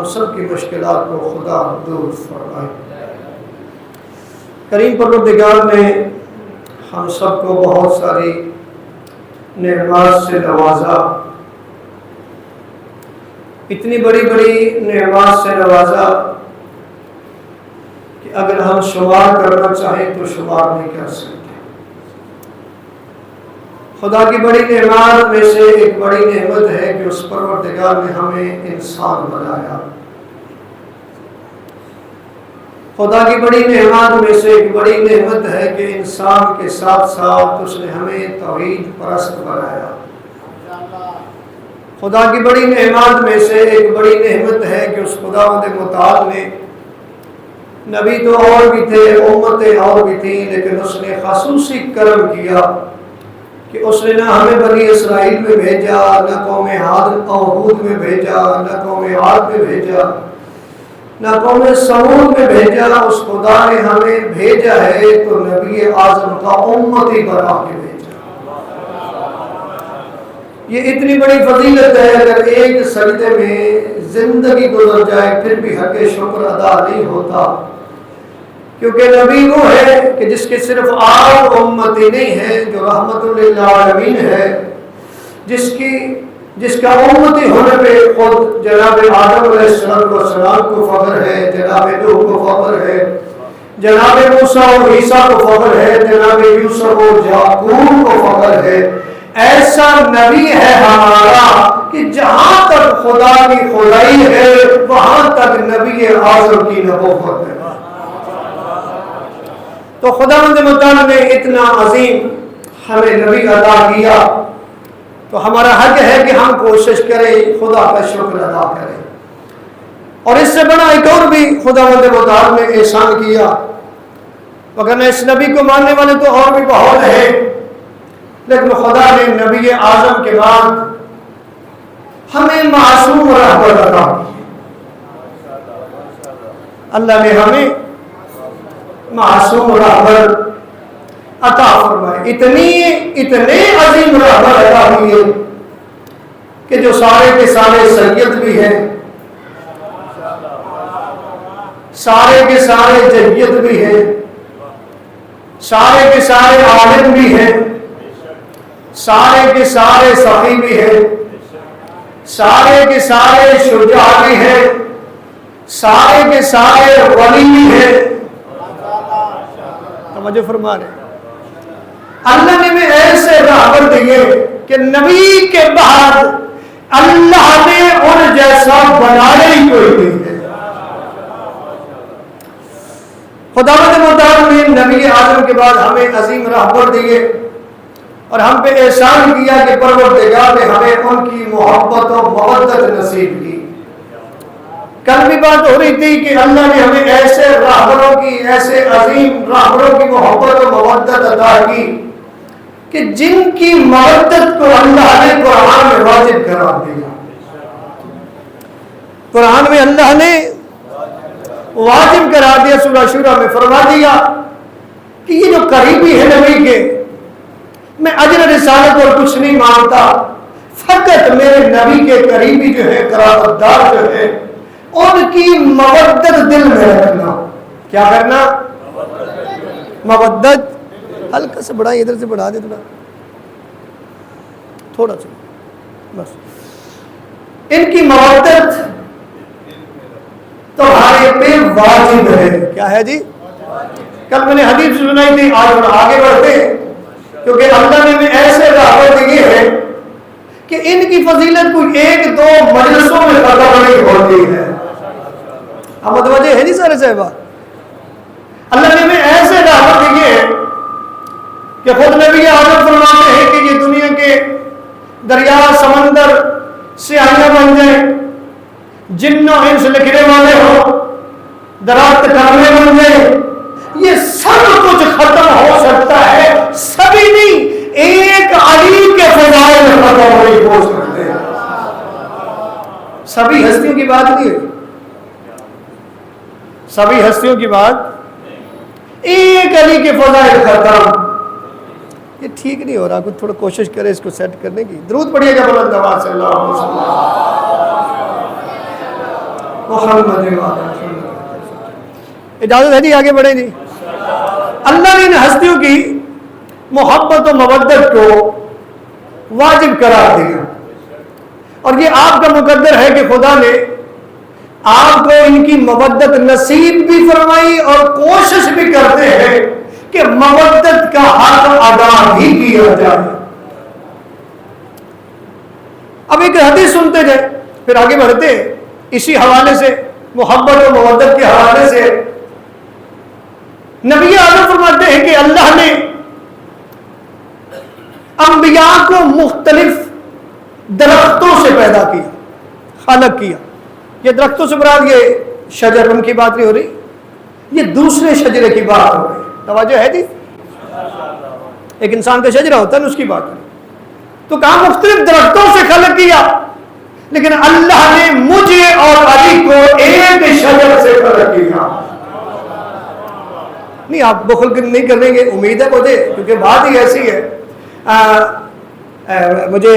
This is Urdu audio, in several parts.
ہم سب کی مشکلات کو خدا دور فرمائے۔ کریم پروردگار نے ہم سب کو بہت ساری نعمات سے نوازا، اتنی بڑی بڑی نعمات سے نوازا کہ اگر ہم شمار کرنا چاہیں تو شمار نہیں کر سکتے۔ خدا کی بڑی نعمات میں سے ایک بڑی نعمت ہے کہ اس پروردگار نے ہمیں انسان بنایا۔ خدا کی بڑی نعمت میں سے ایک بڑی نعمت ہے کہ انسان کے ساتھ ساتھ اس نے ہمیں توحید پرست بنایا۔ خدا کی بڑی نعمت میں سے ایک بڑی نعمت ہے کہ اس خداوند متعال نے، نبی تو اور بھی تھے، امتیں اور بھی تھیں، لیکن اس نے خصوصی کرم کیا کہ اس نے نہ ہمیں بنی اسرائیل میں بھیجا، نہ قوم ہود میں بھیجا، نہ قوم عاد میں بھیجا، نہ قوم سمود میں بھیجا۔ اس خدا نے ہمیں بھیجا ہے تو نبی اعظم کا امتی بنا کے بھیجا۔ یہ اتنی بڑی فضیلت ہے، اگر ایک سجدے میں زندگی گزر جائے پھر بھی حق شکر ادا نہیں ہوتا، کیونکہ نبی وہ ہے کہ جس کے صرف آپ امتی نہیں ہے، جو رحمت للعالمین ہے، جس کا امتی ہونے پہ خود جناب آدم علیہ السلام کو فخر ہے، جناب نوح کو فخر ہے، جناب موسیٰ و عیسیٰ کو فخر ہے، جناب یوسف و یعقوب کو فخر ہے۔ ایسا نبی ہے ہمارا کہ جہاں تک خدا کی خدائی ہے وہاں تک نبی اعظم کی نبوت ہے۔ تو خداوند متعال نے اتنا عظیم ہمیں نبی عطا کیا، تو ہمارا حق ہے کہ ہم کوشش کریں، خدا کا شکر ادا کریں۔ اور اس سے بڑا ایک اور بھی خداوند متعال نے احسان کیا، وگرنہ اس نبی کو ماننے والے تو اور بھی بہت ہیں، لیکن خدا نے نبی اعظم کے بعد ہمیں معصوم رہبر عطا کیا۔ اللہ نے ہمیں معصوم رہبر عطا فرمائے، اتنے عظیم رہبر عطا کیے کہ جو سارے کے سارے سید بھی ہیں، سارے کے سارے جید بھی ہیں، سارے کے سارے عالم بھی ہیں، سارے کے سارے سخی بھی ہیں، سارے کے سارے شجاع بھی ہیں، سارے کے سارے ولی بھی ہیں۔ توجہ فرما رہے ہیں، اللہ نے میں ایسے رہبر دیے کہ نبی کے بعد اللہ نے ان جیسا بنانے ہی کوئی نہیں ہے۔ خداوند متعال نے نبی اعظم کے بعد ہمیں عظیم رہبر دیے اور ہم پہ احسان کیا کہ پروردگار نے ہمیں ان کی محبت و مودت نصیب کی۔ کل بھی بات ہو رہی تھی کہ اللہ نے ہمیں ایسے راہبروں کی، ایسے عظیم راہبروں کی محبت و مودت عطا کی کہ جن کی مودت کو اللہ نے قرآن میں واجب قرار دیا۔ قرآن میں اللہ نے واجب قرار دیا، سورہ شورى میں فرما دیا کہ یہ جو قریبی ہے نبی کے، میں اجر رسالت اور کچھ نہیں مانگتا، فقط میرے نبی کے قریبی جو ہے، قرابت دار جو ہے، ان کی مودت دل میں رکھنا۔ کیا کرنا؟ مودت۔ ہلکا سے بڑھائیں، ادھر سے بڑھا دے تھوڑا سا بس۔ ان کی مودت تمہارے پہ واجب ہے۔ کیا ہے جی؟ کل میں نے حدیث سنائی تھی، آج ہم آگے بڑھتے ہیں، کیونکہ اللہ نے ایسے رہبر دیے ہیں کہ ان کی فضیلت کوئی ایک دو مجلسوں میں ختم نہیں ہوتی ہے۔ ہم متوجہ ہے نہیں سارے صاحبہ؟ اللہ نے ایسے رہبر دیے ہیں کہ خود نبی اعظم فرماتے ہیں کہ یہ دنیا کے دریا سمندر سیاہیاں بن جائیں، جن و انس لکھنے والے ہوں، درخت کامے بن جائیں، یہ سب کچھ ختم ہو سکتا ہے، سبھی نہیں، ایک علی کے فضائل ختم نہیں ہو سکتے۔ سبھی ہستیوں کی بات نہیں ہے، سبھی ہستیوں کی بات، ایک علی کے فضائل ختم۔ یہ ٹھیک نہیں ہو رہا، کچھ تھوڑا کوشش کرے اس کو سیٹ کرنے کی۔ درود پڑھیے گا بلند آواز سے، اللہم صلی اللہ۔ محمد اجازت ہے جی آگے بڑھیں جی. اللہ نے ان ہستیوں کی محبت و مودت کو واجب قرار دیا اور یہ آپ کا مقدر ہے کہ خدا نے آپ کو ان کی مودت نصیب بھی فرمائی اور کوشش بھی کرتے ہیں کہ مودت کا حق ادا بھی کیا جائے. اب ایک حدیث سنتے جائیں پھر آگے بڑھتے ہیں اسی حوالے سے, محبت و مودت کے حوالے سے. نبی اعظم فرماتے ہیں کہ اللہ نے انبیاء کو مختلف درختوں سے پیدا کیا, خلق کیا. یہ درختوں سے مراد یہ شجر ان کی بات نہیں ہو رہی, یہ دوسرے شجرے کی بات ہو رہی. توجہ ہے جی, ایک انسان کا شجرہ ہوتا ہے نا اس کی بات ہے. تو کہا مختلف درختوں سے خلق کیا, لیکن اللہ نے مجھے اور علی کو ایک شجر سے خلق کیا. نہیں آپ بخل نہیں کریں گے, امید ہے مجھے, کیونکہ بات ہی ایسی ہے. مجھے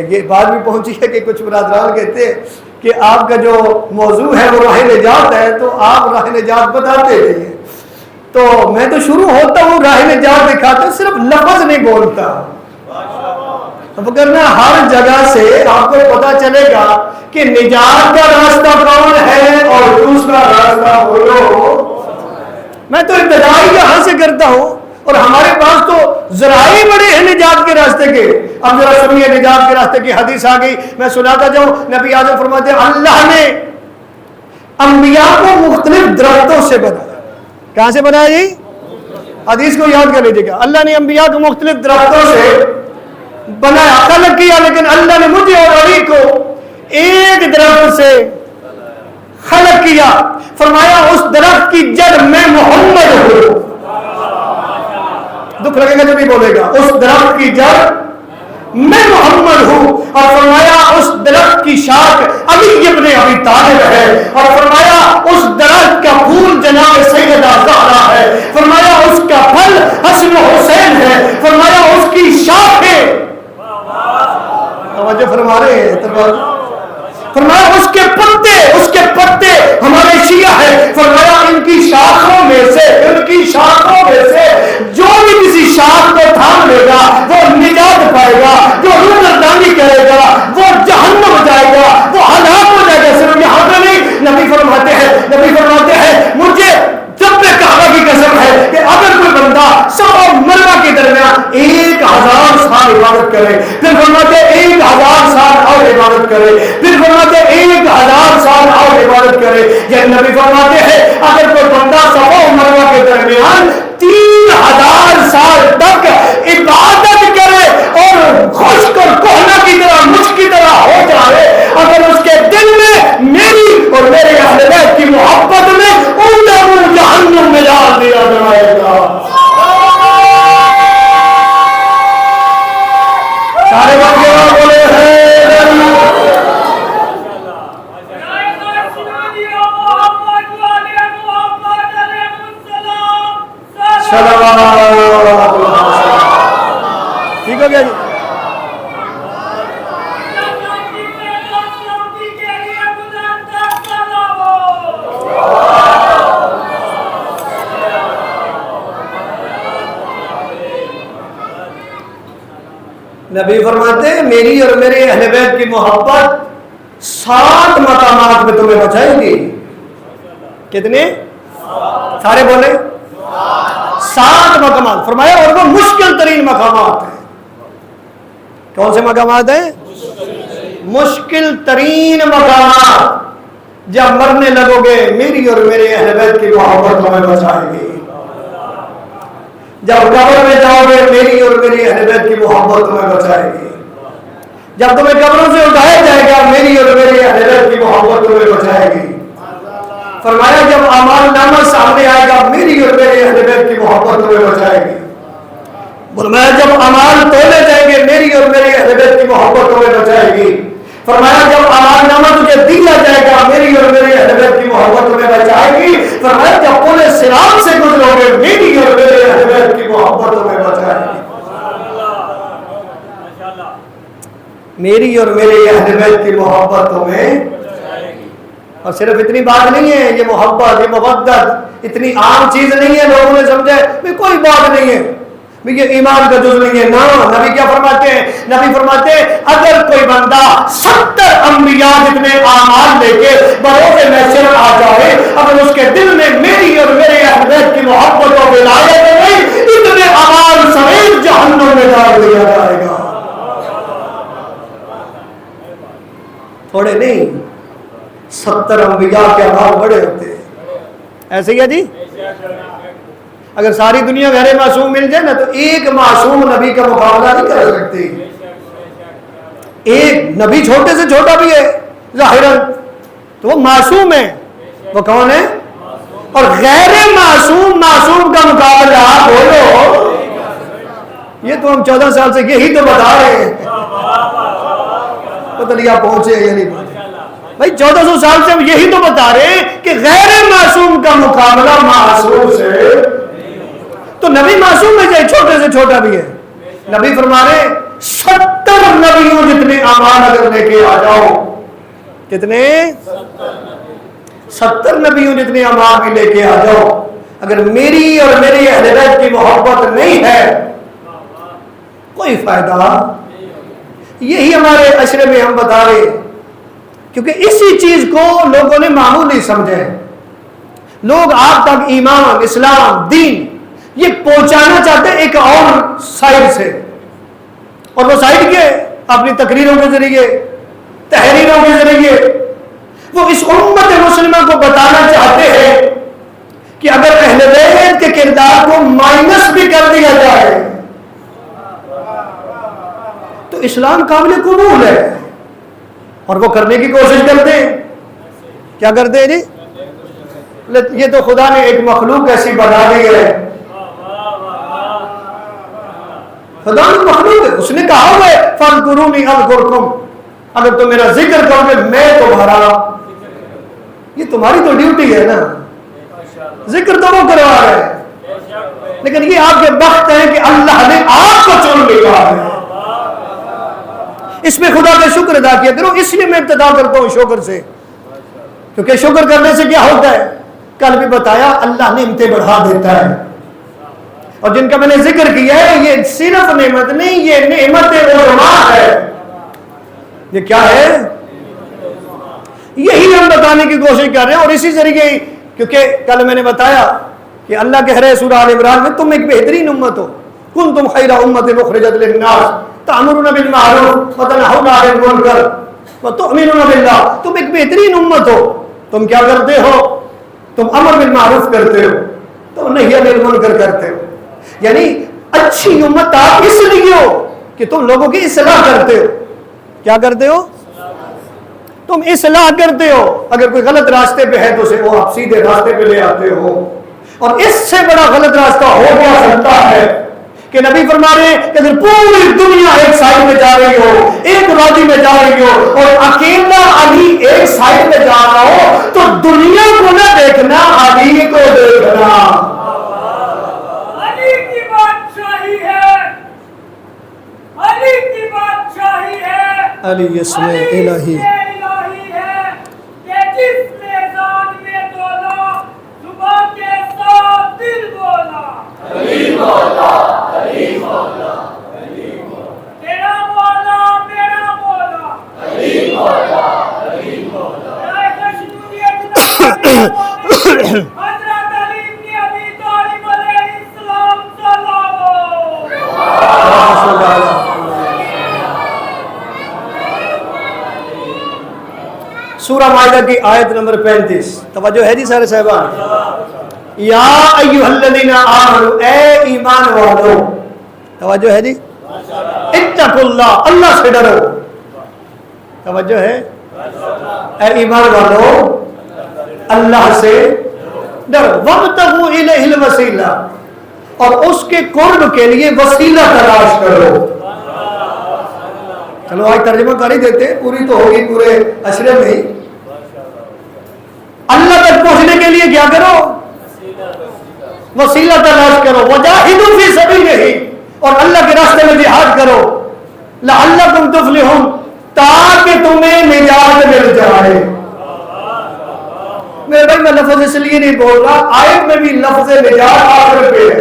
یہ بات بھی پہنچی ہے کہ کچھ برادران کہتے ہیں کہ آپ کا جو موضوع ہے وہ راہ نجات ہے, تو آپ راہ نجات بتاتے رہیے. تو میں تو شروع ہوتا ہوں راہ نجات دکھاتا, صرف لفظ نہیں بولتا. کرنا ہر جگہ سے آپ کو پتا چلے گا کہ نجات کا راستہ کون ہے اور دوسرا راستہ بولو. میں تو ابتدائی یہاں سے کرتا ہوں اور ہمارے پاس تو ذرائع بڑے ہیں نجات کے راستے کے. اب ذرا سنیے نجات کے راستے کی حدیث آ گئی, میں سناتا جاؤں. نبی اعظم فرماتے ہیں اللہ نے انبیاء کو مختلف درختوں سے بنایا. کہاں سے بنایا جی؟ حدیث کو یاد کر لیجیے گا. اللہ نے انبیاء کو مختلف درختوں سے بنایا, خلق کیا, لیکن اللہ نے مجھے اور علی کو ایک درخت سے خلق کیا. فرمایا اس درخت کی جڑ میں محمد ہوں. دکھ لگے گا جب بھی بولے گا, اس درخت کی جڑ میں محمد ہوں. اور فرمایا اس درخت کی شاخ علی ابن ابی طالب ہے. اور فرمایا اس درخت کا پھول جناب سیدہ زہرا ہے. فرمایا اس کا پھل حسن و حسین ہے. فرمایا اس کی شاخیں, توجہ فرما رہے ہیں, فرمایا اس کے پتے ہمارے شیعہ ہے. فرمایا ان کی شاخوں میں سے جو بھی کسی شاخ کو تھام لے گا وہ نجات پائے گا, جو روگردانی کرے گا وہ جہنم جائے گا, وہ ہلاک ہو جائے گا. صرف یہاں پہ نہیں, نبی فرماتے ہیں مجھے جب میں کعبہ کی قسم ہے کہ اگر کوئی بندہ صفا اور مروہ کے درمیان 1000 سال عبادت کرے, پھر فرماتے 1000 سال اور عبادت کرے, پھر فرماتے 1000 سال اور عبادت کرے. یہ نبی فرماتے ہیں اگر کوئی بندہ صفا اور مروہ کے درمیان 3000 سال تک عبادت کرے اور خشک اور کوہنا کی طرح مجھ کی طرح ہو جائے, اگر اس کے دل میں میری اور میرے اہل بیت کی محبت میں جہنم میں ڈال دیا جائے گا. سارے بات بولے ہیں ٹھیک ہو گیا جی. نبی فرماتے ہیں میری اور میرے اہل بیت کی محبت 7 مقامات میں تمہیں بچائے گی. کتنے؟ سارے بولے 7 مقامات. فرمایا اور وہ مشکل ترین مقامات ہیں. کون سے مقامات ہیں؟ مشکل ترین مقامات. جب مرنے لگو گے میری اور میرے اہل بیت کی محبت تمہیں بچائے گی. جب قبر میں جاؤ گے میری اور میری اہل بیت کی محبت تمہیں بچائے گی. جب تمہیں قبروں سے اٹھایا جائے گا میری اور میری اہل بیت کی محبت تمہیں بچائے گی. فرمایا جب اعمال نامہ سامنے آئے گا میری اور میری اہل بیت کی محبت تمہیں بچائے گی. فرمایا جب اعمال تولے جائیں گے میری اور میری اہل بیت کی محبت تمہیں بچائے گی. فرمایا جب اعمال نامہ تجھے دیا جائے گا میری اور میری اہل بیت کی محبت تمہیں بچائے گی. فرمایا جب پورے صراط سے گزرو گے میری اور میرے اہل بیت کی محبت تمہیں بچائے گی. میری اور میرے اہل بیت کی محبت تمہیں اور صرف اتنی بات نہیں ہے، یہ محبت، یہ مودت اتنی عام چیز نہیں ہے لوگوں نے سمجھا کوئی بات نہیں ہے، یہ ایمان کا جز نہیں ہے. نا، نبی کیا فرماتے ہیں؟ نبی فرماتے ہیں اگر کوئی بندہ 70 انبیاء جتنے اعمال لے کے بروز محشر آ جائے، اگر اس کے دل میں میری اور میرے اہل بیت کی محبت و ولایت نہیں، اتنے اعمال سمیت جہنم میں ڈال دیا جائے گا. تھوڑے نہیں، 70 انبیاء کے اعمال بڑے ہوتے ہیں. ایسے ہی ہے جی. اگر ساری دنیا غیر معصوم مل جائے نا تو ایک معصوم نبی کا مقابلہ نہیں کر سکتی. ایک نبی چھوٹے سے چھوٹا بھی ہے ظاہراً تو وہ معصوم ہے. وہ کون ہے؟ اور غیر معصوم کا مقابلہ بولو. یہ تو ہم 14 سال سے یہی تو بتا رہے ہیں. پتہ نہیں آپ پہنچے یا نہیں پہنچے بھائی. 1400 سال سے ہم یہی تو بتا رہے ہیں کہ غیر معصوم کا مقابلہ معصوم سے. تو نبی معصوم ہے چاہے چھوٹے سے چھوٹا بھی ہے. نبی فرما رہے 70 نبیوں جتنے اعمال اگر لے کے آ جاؤ. کتنے؟ 70 نبیوں جتنے اعمال بھی لے کے آ جاؤ، اگر میری اور میری اہل بیت کی محبت نہیں ہے کوئی فائدہ. یہی ہمارے عشرے میں ہم بتا رہے ہیں، کیونکہ اسی چیز کو لوگوں نے معمولی سمجھے. لوگ آپ تک ایمان، اسلام، دین یہ پہنچانا چاہتے ہیں ایک اور سائڈ سے، اور وہ سائڈ کے اپنی تقریروں کے ذریعے، تحریروں کے ذریعے وہ اس امت مسلمہ کو بتانا چاہتے ہیں کہ اگر اہل بیت کے کردار کو مائنس بھی کر دیا جائے تو اسلام قابل قبول ہے. اور وہ کرنے کی کوشش کرتے ہیں. کیا کرتے ہیں جی؟ یہ تو خدا نے ایک مخلوق ایسی بنا دی ہے. خدا نے مخلوق ہے، اس نے کہا ہوا ہے فَاذْكُرُونِي أَذْكُرْكُمْ، اگر تم میرا ذکر کرو گے میں تمہارا. یہ تمہاری تو ڈیوٹی ہے نا، ذکر تو وہ کروا رہے ہیں، لیکن یہ آپ کے بخت ہے کہ اللہ نے آپ کو چن لیا ہے. اس میں خدا کا شکر ادا کیا کرو. اس لیے میں ابتدا کرتا ہوں شکر سے، کیونکہ شکر کرنے سے کیا ہوتا ہے؟ کل بھی بتایا اللہ نعمتیں بڑھا دیتا ہے. اور جن کا میں نے ذکر کیا ہے یہ صرف نعمت نہیں، یہ نعمت عظما ہے. یہ کیا ہے؟ یہی ہم بتانے کی کوشش کر رہے ہیں. اور اسی ذریعے کیونکہ کل میں نے بتایا کہ اللہ کہہ رہے ہیں سورہ آل عمران میں تم ایک بہترین امت ہو. کنتم خیر امت اخرجت للناس تأمرون بالمعروف وتنہون عن المنکر وتؤمنون باللہ. تم ایک بہترین امت ہو. تم کیا کرتے ہو؟ تم امر بالمعروف کرتے ہو، تم نہی عن المنکر کرتے ہو. یعنی اچھی امت آپ اس لیے ہو کہ تم لوگوں کی اصلاح کرتے ہو. کیا کرتے ہو؟ تم اصلاح کرتے ہو. اگر کوئی غلط راستے پہ ہے تو اسے وہ آپ سیدھے راستے پہ لے آتے ہو. اور اس سے بڑا غلط راستہ ہو کیا سکتا ہے کہ نبی فرما رہے ہیں کہ اگر پوری دنیا ایک سائڈ میں جا رہی ہو، ایک وادی میں جا رہی ہو اور اکیلا علی ایک سائڈ میں جا رہا ہو تو دنیا کو نہ دیکھنا، علی کو دیکھنا. علی کی بادشاہی ہے، علی کی بادشاہی ہے، علی اسم الہی ہے کہ جس نے زان میں تولا زبان کے ساتھ دل بولا. علی مولا، علی مولا، علی مولا، تیرا مولا میرا مولا، علی مولا، علی مولا. حضرت علی بن ابی طالب علیہ السلام سورہ مائدہ کی آیت نمبر 35. توجہ ہے جی سارے صاحبان. یا ایھا الذین آمنوا، اے ایمان والو. توجہ ہے جی. اتقوا اللہ، اللہ سے ڈرو. توجہ ہے. اے ایمان والو اللہ سے ڈرو. وابتغوا الیہ الوسیلہ، اور اس کے قرب کے لیے وسیلہ تلاش کرو. چلو آج ترجمہ کر ہی دیتے، پوری تو ہوگی پورے عشرے میں ہی. اللہ تک پہنچنے کے لیے کیا کرو؟ وسیلہ تلاش کرو. وجاہدوا فی سبیلہ، اور اللہ کے راستے میں جہاد کرو. لعلکم تفلحون، تاکہ تمہیں نجات مل جائے. میرے بھائی میں لفظ اس لیے نہیں بول رہا، آیت میں بھی لفظ نجات آخر پہ ہے.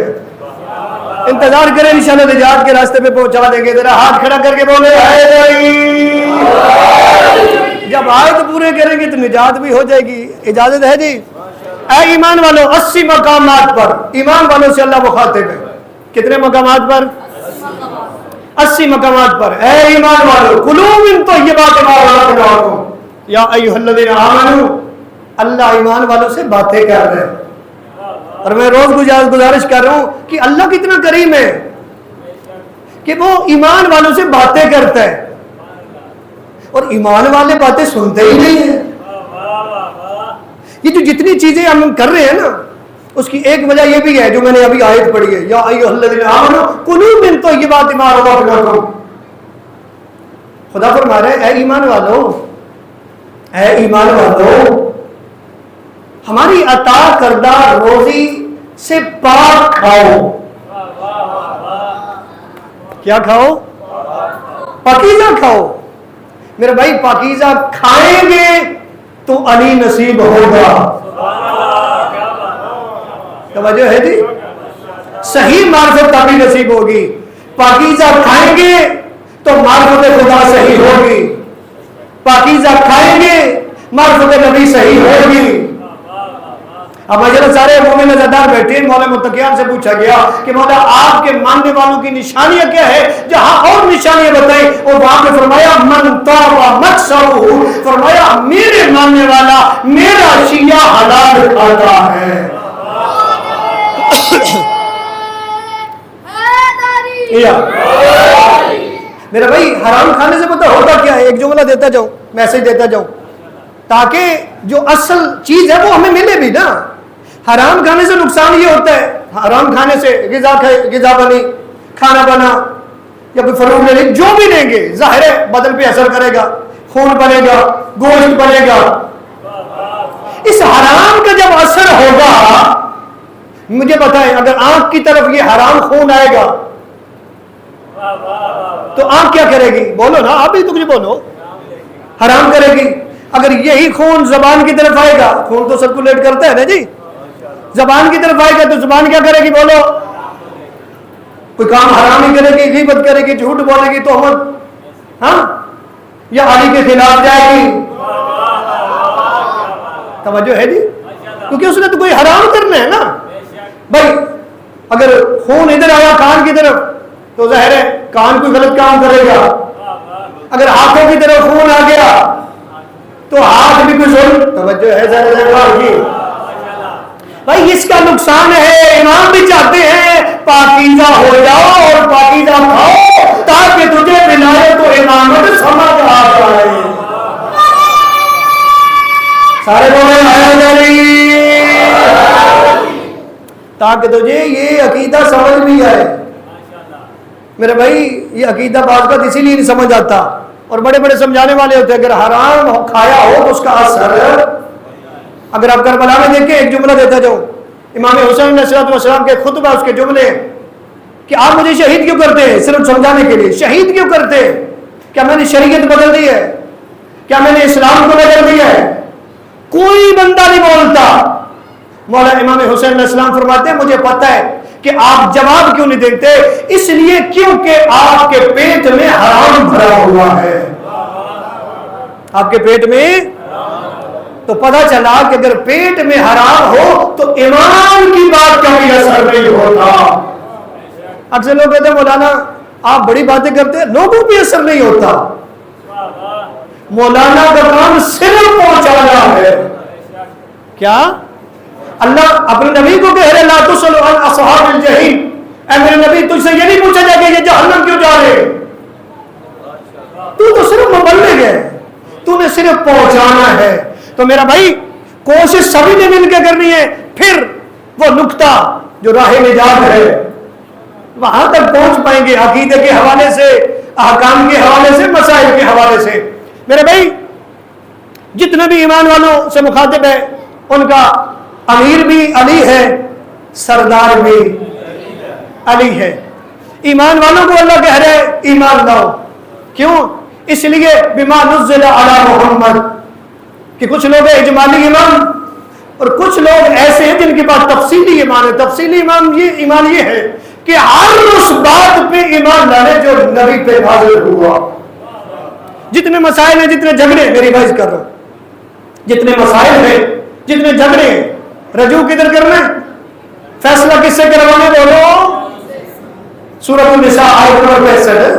انتظار کریں انشاءاللہ نجات کے راستے پہ پہنچا دیں گے. ذرا ہاتھ کھڑا کر کے بولے حیدری. جب آیت پورے کریں گے تو نجات بھی ہو جائے گی. اجازت ہے جی؟ اے ایمان والوں 80 مقامات پر ایمان والوں سے اللہ مخاطب ہے. کتنے مقامات پر؟ 80 مقامات پر. اے ایمان والوں کلوا من طیبات ما رزقناکم یا ایھا الذین آمنوا. اللہ ایمان والوں سے باتیں کر رہے ہیں. اور میں روز گزارش کر رہا ہوں کہ اللہ کتنا کریم ہے کہ وہ ایمان والوں سے باتیں کرتا ہے. اور ایمان والے باتیں سنتے ہی نہیں ہیں. یہ جو جتنی چیزیں ہم کر رہے ہیں نا اس کی ایک وجہ یہ بھی ہے جو میں نے ابھی آیت پڑھی ہے یا ایھا الذین آمنوا کلوا من طیبات ما رزقناکم. خدا فرما رہے ہیں اے ایمان والو، اے ایمان والو ہماری عطا کردہ روزی سے پاک کھاؤ. کیا کھاؤ؟ پاکیزہ کھاؤ. میرے بھائی پاکیزہ کھائیں گے تو علی نصیب ہوگا. توجہ ہے جی؟ صحیح معرفت تبھی نصیب ہوگی. پاکیزہ کھائیں گے تو معرفت خدا صحیح ہوگی. پاکیزہ کھائیں گے معرفت نبی صحیح ہوگی. اب مجھے سارے مومن نظردار بیٹھے. مولا متقیان سے پوچھا گیا کہ مولا آپ کے ماننے والوں کی نشانیاں کیا ہے؟ جہاں اور نشانیاں بتائیں اور وہاں پہ فرمایا من طاب مقصدہ، فرمایا میرے ماننے والا میرا شیعہ حلال کھاتا ہے. میرا بھائی حرام کھانے سے پتہ ہوتا کیا ہے؟ ایک جملہ دیتا جاؤں، میسج دیتا جاؤں تاکہ جو اصل چیز ہے وہ ہمیں ملے بھی نا. حرام کھانے سے نقصان یہ ہوتا ہے، حرام کھانے سے غذا بنی، کھانا بنا یا کوئی فروغ لے لیں جو بھی لیں گے ظاہر ہے بدن پہ اثر کرے گا، خون بنے گا، گوشت بنے گا. اس حرام کا جب اثر ہوگا مجھے بتائیں اگر آنکھ کی طرف یہ حرام خون آئے گا تو آنکھ کیا کرے گی؟ بولو نا آپ بھی تو کچھ بولو. حرام کرے گی. اگر یہی خون زبان کی طرف آئے گا، خون تو سرکولیٹ کرتا ہے نا جی، زبان کی طرف آئے گا تو زبان کیا کرے گی؟ بولو. کوئی کام حرام ہی کرے گی، غیبت کرے گی، جھوٹ بولے گی، تہمت ہاں یا علی کے خلاف جائے گی. توجہ ہے جی؟ کیونکہ اس نے تو کوئی حرام کرنا ہے نا بھائی. اگر خون ادھر آیا کان کی طرف تو ظاہر ہے کان کوئی غلط کام کرے گا. اگر ہاتھوں کی طرف خون آ گیا تو ہاتھ بھی کوئی ظلم. توجہ ہے ذرا بھائی اس کا نقصان ہے. امام بھی چاہتے ہیں پاکیزہ ہو جاؤ اور پاکیزہ کھاؤ تاکہ تجھے ولایت و امامت سمجھ آ جائے. سارے بولے تاکہ تجھے یہ عقیدہ سمجھ بھی آئے. میرے بھائی یہ عقیدہ بعض کا اسی لیے نہیں سمجھ آتا اور بڑے بڑے سمجھانے والے ہوتے ہیں. اگر حرام کھایا ہو تو اس کا اثر، اگر آپ کربلا میں دیکھیں ایک جملہ دیتا جاؤں امام حسین علیہ السلام کے خطبہ اس کے جملے کہ آپ مجھے شہید کیوں کرتے ہیں؟ صرف سمجھانے کے لیے شہید کیوں کرتے ہیں؟ کیا میں نے شریعت بدل دی ہے؟ کیا میں نے اسلام کو بدل دیا ہے؟ کوئی بندہ نہیں بولتا. مولا امام حسین علیہ السلام فرماتے ہیں مجھے پتہ ہے کہ آپ جواب کیوں نہیں دیتے، اس لیے کیونکہ آپ کے پیٹ میں حرام بھرا ہوا ہے. آپ کے پیٹ میں تو پتہ چلا کہ اگر پیٹ میں حرام ہو تو ایمان کی بات کا بھی اثر نہیں ہوتا. اکثر لوگ کہتے ہیں مولانا آپ بڑی باتیں کرتے ہیں، لوگوں پہ اثر نہیں ہوتا. مولانا کا کام صرف پہنچانا ہے. کیا اللہ اپنے نبی کو کہہ رہے لا تسألوا عن اصحاب الجحیم، اے میرے نبی تجھ سے یہ نہیں پوچھا جائے کہ یہ جہنم کیوں جا رہے، تو صرف مبلغ ہے، تو نے صرف پہنچانا ہے. تو میرا بھائی کوشش سبھی نے مل کے کرنی ہے، پھر وہ نقطہ جو راہ نجات ہے وہاں تک پہنچ پائیں گے عقیدے کے حوالے سے، احکام کے حوالے سے، مسائل کے حوالے سے. میرے بھائی جتنے بھی ایمان والوں سے مخاطب ہے ان کا امیر بھی علی ہے، سردار بھی علی ہے. ایمان والوں کو اللہ کہہ رہے ایمان لاؤ. کیوں؟ اس لیے بما نزل علی محمد کہ کچھ لوگ اجمالی ایمان اور کچھ لوگ ایسے ہیں جن کے پاس تفصیلی ایمان ہے. تفصیلی ایمان یہ ہے کہ ہر اس بات پہ ایمان لانے جو نبی پہ نازل ہوا. جتنے مسائل ہیں, جتنے جھگڑے, میری بحث کر رہا ہوں, جتنے مسائل ہیں, جتنے جھگڑے ہیں, رجوع کدھر کرنا ہے؟ فیصلہ کس سے کروانا ہے؟ بولو. سورۃ النساء آیت نمبر 65.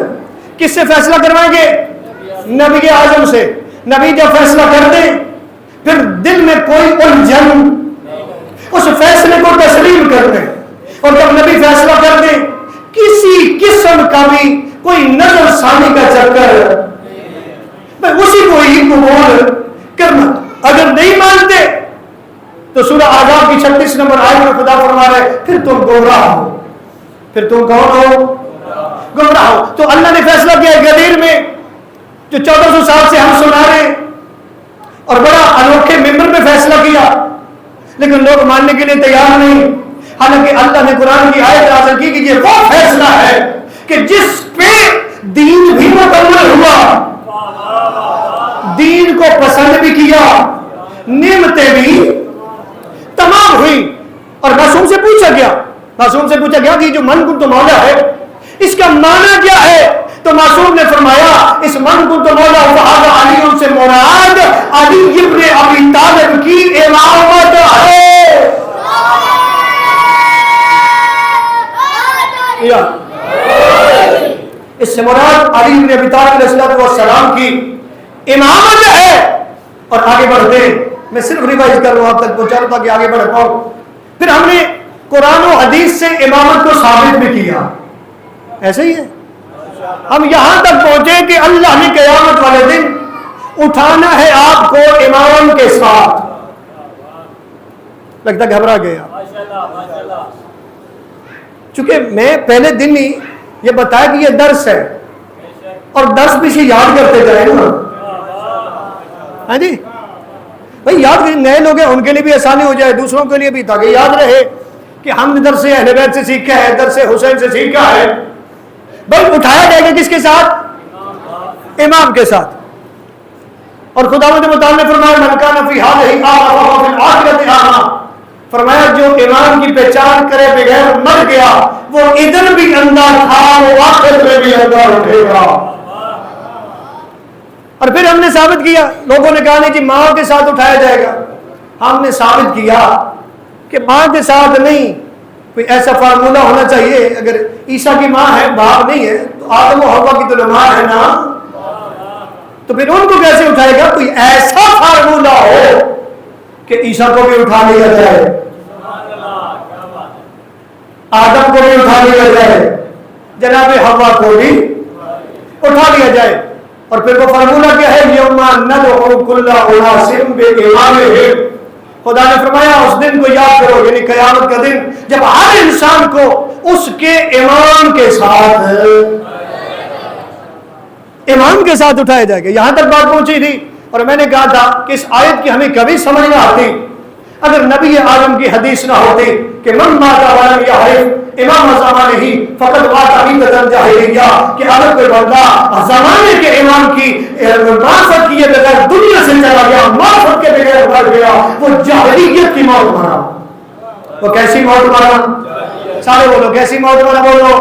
کس سے فیصلہ کروائیں گے؟ نبی اعظم سے. نبی جب فیصلہ کر دیں پھر دل میں کوئی الجھن, اس فیصلے کو تسلیم کر دیں. اور جب نبی فیصلہ کر دیں کسی قسم کا بھی کوئی نظر ثانی کا چکر, میں اسی کو ہی قبول کرنا. اگر نہیں مانتے تو سورہ احزاب کی 36 نمبر آیت میں خدا فرما رہا ہے پھر تم گمراہ ہو. پھر تم کون ہو؟ گمراہ ہو. تو اللہ نے فیصلہ کیا غدیر میں جو 1400 سال سے ہم سنا رہے ہیں, اور بڑا انوکھے ممبر میں فیصلہ کیا, لیکن لوگ ماننے کے لیے تیار نہیں. حالانکہ اللہ نے قرآن کی آیت نازل کی کہ یہ وہ فیصلہ ہے کہ جس پہ دین بھی مکمل ہوا, دین کو پسند بھی کیا, نعمتیں بھی تمام ہوئی. اور معصوم سے پوچھا گیا کہ جو من کنت مولا ہے اس کا معنی کیا ہے؟ تو معصوم نے فرمایا اس من کنت مولا فہذا علی سے مراد علی ابن ابی طالب کی امامت ہے. اس سے مراد علی ابن ابی طالب علیہ السلام کی امامت ہے. اور آگے بڑھتے ہیں, میں صرف ریوائز کر رہا ہوں آپ تک پہنچاؤں تاکہ آگے بڑھ پاؤں. پھر ہم نے قرآن و حدیث سے امامت کو ثابت بھی کیا. ایسے ہی ہے. ہم یہاں تک پہنچے کہ اللہ نے قیامت والے دن اٹھانا ہے آپ کو امام کے ساتھ. لگتا گھبرا گیا. چونکہ میں پہلے دن ہی یہ بتایا کہ یہ درس ہے, اور درس بھی سے یاد کرتے جائیں نا. ہاں جی بھائی, یاد کریں. نئے لوگ ہیں ان کے لیے بھی آسانی ہو جائے, دوسروں کے لیے بھی, تاکہ یاد رہے کہ ہم نے درس اہل بیت سے سیکھا ہے, درس حسین سے سیکھا ہے. بھائی اٹھایا جائے گا کس کے ساتھ؟ امام کے ساتھ. اور خداوند متعال نے فرمایا من کان فی ہذہ اعمى فهو فی الآخرۃ اعمى. فرمایا جو امام کی پہچان کرے بغیر مر گیا وہ ادھر بھی اندھا تھا, وہ آخرت میں بھی اندھا اٹھے گا. اور پھر ہم نے ثابت کیا, لوگوں نے کہا نہیں جی ماں کے ساتھ اٹھایا جائے گا. ہم نے ثابت کیا کہ ماں کے ساتھ نہیں, کوئی ایسا فارمولہ ہونا چاہیے. اگر عیسیٰ کی ماں ہے, باپ نہیں ہے, تو آدم و حوا کی تو ماں ہے نا, تو پھر ان کو کیسے اٹھائے گا؟ کوئی ایسا فارمولہ ہو کہ عیسیٰ کو بھی اٹھا لیا جائے, آدم کو بھی اٹھا لیا جائے, جناب حوا کو بھی اٹھا لیا جائے. اور پھر وہ فارمولہ کیا ہے؟ یوم ندعو کل اناس بامامہم. خدا نے فرمایا اس دن کو یاد کرو, یعنی قیامت کا دن جب ہر انسان کو اس کے امام کے ساتھ اٹھایا جائے گا. یہاں تک بات پہنچی تھی. اور میں نے کہا تھا کہ اس آیت کی ہمیں کبھی سمجھ نہ آتی اگر نبی اعظم کی حدیث نہ ہوتی کہ من مات ولم یعرف امام زمانہ فقط مات میتۃ جاہلیہ, کہ اگر کوئی بندہ زمانے کے امام کی معرفت کیے بغیر دنیا سے چلا گیا, معرفت کے بغیر مر گیا, وہ جاہلیت کی موت مرا. وہ کیسی موت مرا؟ سارے بولو کیسی موت مرا, بولو.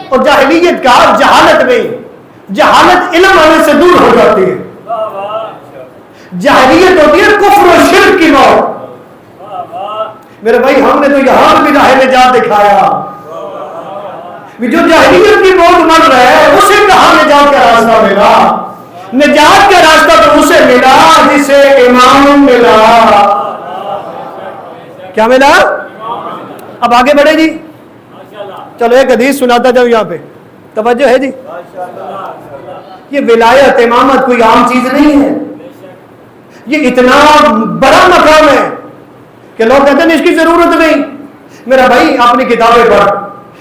اور جاہلیت کا جہالت میں, جہالت علم آنے سے دور ہو جاتی ہے. جاہلیت ہوتی ہے کفر و شرک کی موت. میرے بھائی ہم نے تو یہاں بھی راہ نجات دکھایا. جو جاہلیت کی موت مر رہا ہے اسے کہاں نجات کا راستہ ملا؟ نجات کا راستہ تو اسے ملا جسے امام ملا. کیا ملا؟ اب آگے بڑھے جی. چلو ایک حدیث سناتا جاؤں یہاں پہ, توجہ ہے جی. یہ ولایت امامت کوئی عام چیز نہیں ہے. یہ اتنا بڑا مقام ہے کہ لوگ کہتے ہیں اس کی ضرورت نہیں. میرا بھائی اپنی کتابیں پڑھ,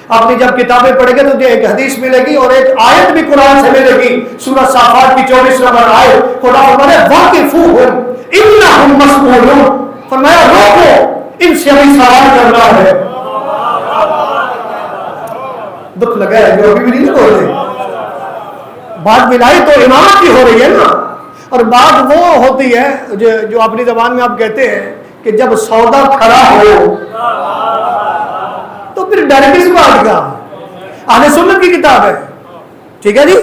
اپنی جب کتابیں پڑھے گا تو تجھے ایک حدیث ملے گی اور ایک آیت بھی قرآن سے ملے گی. سورہ صافات کی 24 نمبر آیت, خدا فرماتا ہے واقفوہم انہم مسئولون. فرمایا روکو, ان سے ابھی سوال کرنا ہے. دکھ لگا ہے جو ابھی بھی نہیں بولتے. بات ملائی تو امامت کی ہو رہی ہے نا, اور بات وہ ہوتی ہے جو اپنی زبان میں آپ کہتے ہیں کہ جب سودا کھڑا ہو تو پھر ڈر کس بات کا؟ اہل سنت کی کتاب ہے، ٹھیک ہے جی،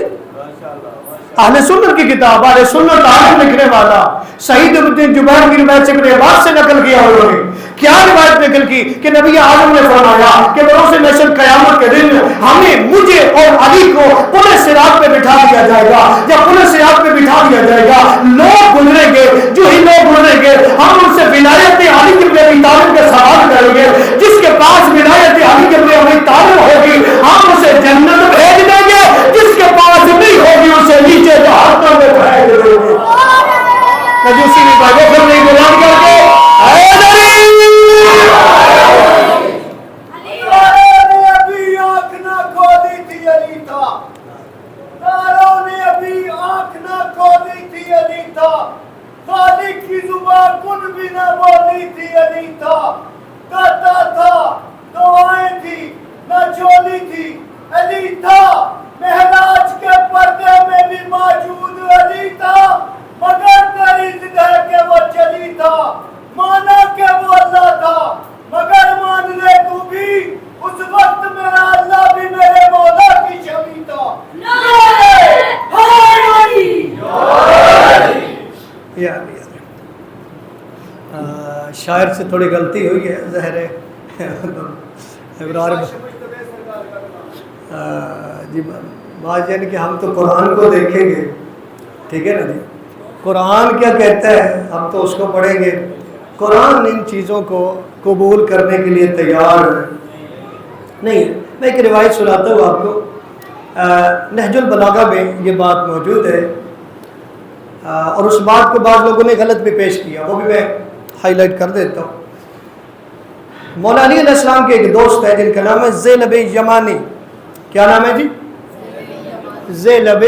اہل سنت کی کتاب، اہل سنت عالم لکھنے والا سعید بن جبیر کی روایت سے ابن عباس سے نقل کیا انہوں نے، کیا روایت نقل کی کہ نبی اعظم نے فرمایا کہ بروز محشر قیامت کے دن مجھے اور علی کو پورے صراط پہ بٹھا دیا جائے گا. جب پورے صراط پہ بٹھا دیا جائے گا، لوگ گزریں گے، جو ہی لوگ گزریں گے ہم ان سے ولایت علی ابن ابی طالب کا سوال کریں گے. جس کے پاس ولایت علی ابن ابی طالب ہوگی ہم اسے جنت بھیج دیں گے، جس کے پاس نہیں ہوگی اسے نیچے جہنم میں بھیج دیں گے. کجوسی بھی بھاگو پھر نہیں بلند کر کے خالق کی زبان کن بھی نہ بولی تھی علی تھا، کرتا تھا دعائیں تھی نہ چولی تھی علی تھا، معراج کے پردے میں بھی موجود علی تھا، مگر تیری ضد ہے کہ وہ چلی تھا، مانا کہ وہ اللہ تھا مگر مان لے تو بھی اس وقت میرا اللہ بھی میرے مولا کی شبیہ تھا. شاعر سے تھوڑی غلطی ہوئی ہے، ظاہر ہے جی بات یہ کہ ہم تو قرآن کو دیکھیں گے، ٹھیک ہے نا جی، قرآن کیا کہتا ہے ہم تو اس کو پڑھیں گے. قرآن ان چیزوں کو قبول کرنے کے لیے تیار نہیں ہے. میں ایک روایت سناتا ہوں آپ کو، نہج البلاغہ میں یہ بات موجود ہے، اور اس بات کو بعض لوگوں نے غلط بھی پیش کیا، وہ بھی میں ہائی لائٹ کر دیتا ہوں. مولا علی علیہ السلام کے ایک دوست ہے جن کا نام ہے زینب یمانی. کیا نام ہے جی؟ زینب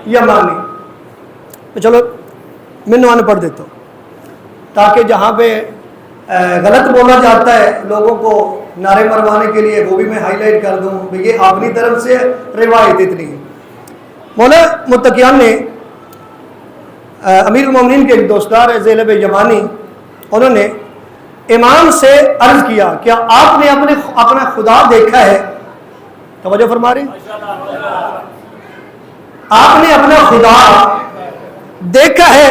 یمانی. چلو میں نوانے پڑھ دیتا ہوں تاکہ جہاں پہ غلط بولا جاتا ہے لوگوں کو نعرے مروانے کے لیے وہ بھی میں ہائی لائٹ کر دوں کہ یہ اپنی طرف سے روایت اتنی ہے. مولا متقیان نے امیر المومنین کے ایک دوستدار ہے زینب یمانی، انہوں نے امام سے عرض کیا کیا آپ نے اپنا خدا دیکھا ہے؟ توجہ فرما رہے ہیں؟ آپ نے اپنا خدا دیکھا ہے؟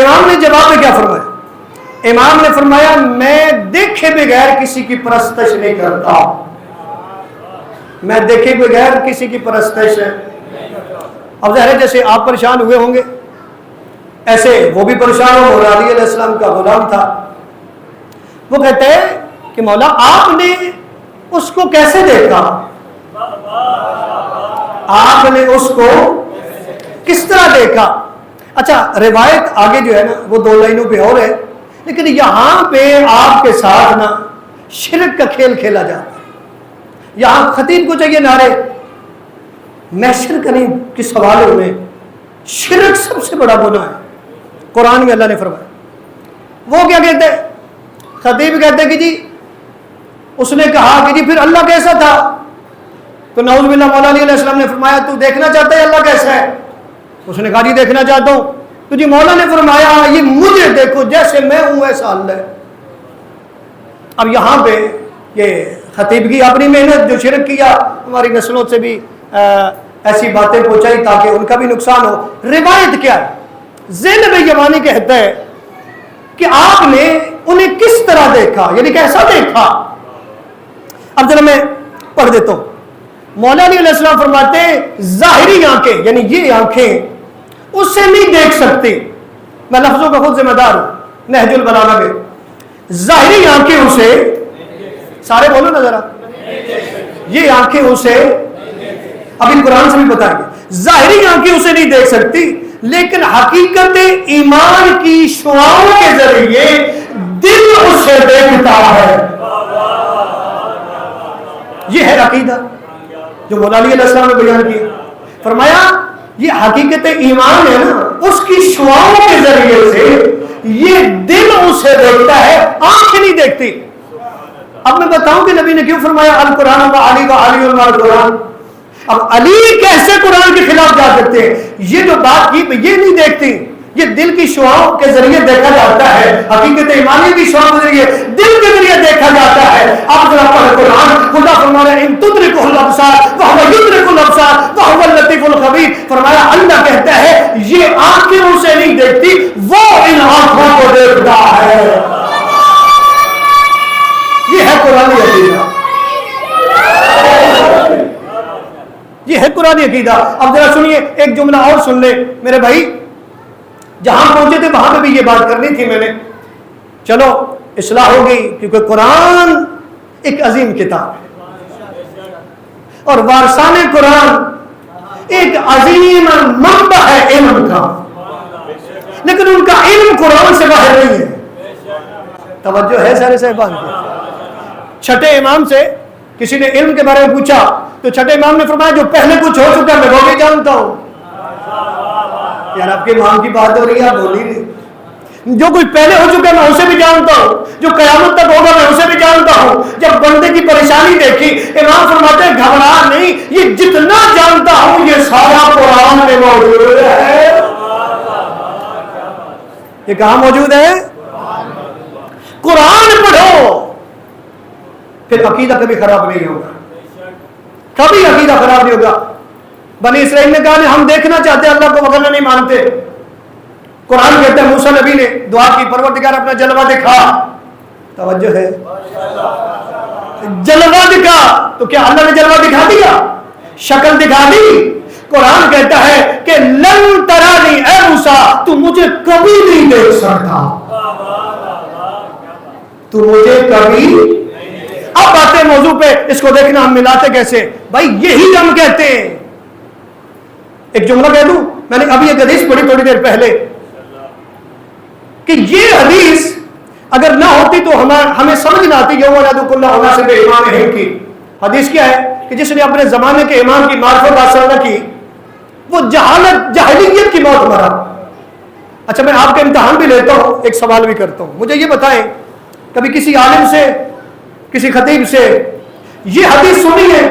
امام نے جواب میں کیا فرمایا؟ امام نے فرمایا میں دیکھے بغیر کسی کی پرستش نہیں کرتا. میں دیکھے بغیر کسی کی پرستش. اب ظاہر ہے جیسے آپ پریشان ہوئے ہوں گے ایسے وہ بھی پریشان ہو. مولا علی علیہ السلام کا غلام تھا، وہ کہتے ہیں کہ مولا آپ نے اس کو کیسے دیکھا؟ آپ نے اس کو کس طرح دیکھا؟ اچھا روایت آگے جو ہے نا وہ دو لائنوں پہ اور ہے، لیکن یہاں پہ آپ کے ساتھ نا شرک کا کھیل کھیلا جاتا ہے. یہاں خطیب کو چاہیے نعرے محشر کریں کس حوالے میں؟ شرک سب سے بڑا گناہ ہے، قرآن میں اللہ نے فرمایا. وہ کیا کہتے ہیں؟ خطیب کہتے ہیں کہ جی اس نے کہا کہ جی پھر اللہ کیسا تھا؟ تو نعوذ باللہ مولا علی علیہ السلام نے فرمایا تو دیکھنا چاہتا ہے اللہ کیسا ہے؟ اس نے کہا جی دیکھنا چاہتا ہوں. تو جی مولا نے فرمایا یہ مجھے دیکھو جیسے میں ہوں ایسا اللہ ہے. اب یہاں پہ یہ خطیب کی اپنی محنت جو شرک کیا ہماری نسلوں سے بھی ایسی باتیں پہنچائی تاکہ ان کا بھی نقصان ہو. روایت کیا ہے؟ زینب یمانی کہتا ہے کہ آپ نے انہیں کس طرح دیکھا، یعنی کیسا دیکھا؟ اب ذرا میں پڑھ دیتا ہوں. مولا علی علیہ السلام فرماتے ہیں ظاہری آنکھیں یعنی یہ آنکھیں اس سے نہیں دیکھ سکتی. میں لفظوں کا خود ذمہ دار ہوں. نہج البلاغہ میں ظاہری آنکھیں اسے، سارے بولو نا ذرا، یہ آنکھیں اسے، ابھی قرآن سے بھی بتائیں گے، ظاہری آنکھیں اسے نہیں دیکھ سکتی لیکن حقیقت ایمان کی شعاؤں کے ذریعے دل اسے دیکھتا ہے. یہ ہے عقیدہ جو مولا علی علیہ السلام نے بیان کیا. فرمایا یہ حقیقت ایمان ہے نا، اس کی شعاؤں کے ذریعے سے یہ دل اسے دیکھتا ہے، آنکھ نہیں دیکھتی. اب میں بتاؤں کہ نبی نے کیوں فرمایا القرآن و علی و علی القرآن. اب علی کیسے قرآن کے خلاف جا سکتے ہیں؟ یہ جو بات کی یہ نہیں دیکھتی یہ دل کی شعاؤں کے ذریعے دیکھا جاتا ہے، حقیقت ایمانی کی شعاؤں کے ذریعے دل کے ذریعے دیکھا جاتا ہے۔ اب ذرا پڑھ قرآن، خدا فرما رہا ہے ان تدرکہ الابصار وہو یدرک الابصار وہو اللطیف الخبیر، فرمایا اللہ کہتا ہے یہ آنکھیں اسے نہیں دیکھتی، وہ ان آنکھوں کو دیکھتا ہے۔ یہ ہے قرآن عقیدہ، یہ ہے قرآن عقیدہ۔ اب ذرا سنیے ایک جملہ اور سن لے میرے بھائی، جہاں پہنچے تھے وہاں پہ بھی یہ بات کرنی تھی میں نے، چلو اصلاح ہو گئی، کیونکہ قرآن ایک عظیم کتاب ہے اور وارثان قرآن ایک عظیم منبع ہے علم کا، لیکن ان کا علم قرآن سے باہر نہیں ہے۔ توجہ ہے سارے صاحبان کی؟ چھٹے امام سے کسی نے علم کے بارے میں پوچھا تو چھٹے امام نے فرمایا جو پہلے کچھ ہو چکا میں وہ بھی جانتا ہوں۔ یار آپ کے امام کی بات ہو رہی ہے، آپ بول ہی نہیں۔ جو کچھ پہلے ہو چکا میں اسے بھی جانتا ہوں، جو قیامت تک ہوگا میں اسے بھی جانتا ہوں۔ جب بندے کی پریشانی دیکھی امام فرماتے ہیں گھبرا نہیں، یہ جتنا جانتا ہوں یہ سارا قرآن میں موجود ہے۔ یہ کہاں موجود ہے؟ قرآن پڑھو، پھر عقیدہ کبھی خراب نہیں ہوگا، کبھی عقیدہ خراب نہیں ہوگا۔ بنی اسرائیل نے کہا ہم دیکھنا چاہتے ہیں اللہ کو مگر نہیں مانتے۔ قرآن کہتا ہے موسیٰ نبی نے دعا کی پروردگار اپنا جلوہ دکھا، توجہ ہے، جلوہ دکھا، تو کیا اللہ نے جلوہ دکھا دیا؟ شکل دکھا دی؟ قرآن کہتا ہے کہ لن ترانی اے موسیٰ تو مجھے کبھی نہیں دیکھ سکتا، تو مجھے کبھی۔ اب آتے ہیں موضوع پہ، اس کو دیکھنا ہم ملاتے کیسے بھائی، یہی ہم کہتے ہیں۔ ایک جملہ کہہ دوں، میں نے ابھی ایک حدیث پڑھی تھوڑی دیر پہلے کہ یہ حدیث اگر نہ ہوتی تو ہمیں سمجھ نہ آتی یوم ندعو کل اناس بامامہم کی۔ حدیث کیا ہے کہ جس نے اپنے زمانے کے امام کی معرفت حاصل نہ کی وہ جاہلیت کی موت مرا۔ اچھا میں آپ کا امتحان بھی لیتا ہوں، ایک سوال بھی کرتا ہوں، مجھے یہ بتائیں کبھی کسی عالم سے کسی خطیب سے یہ حدیث سنی ہے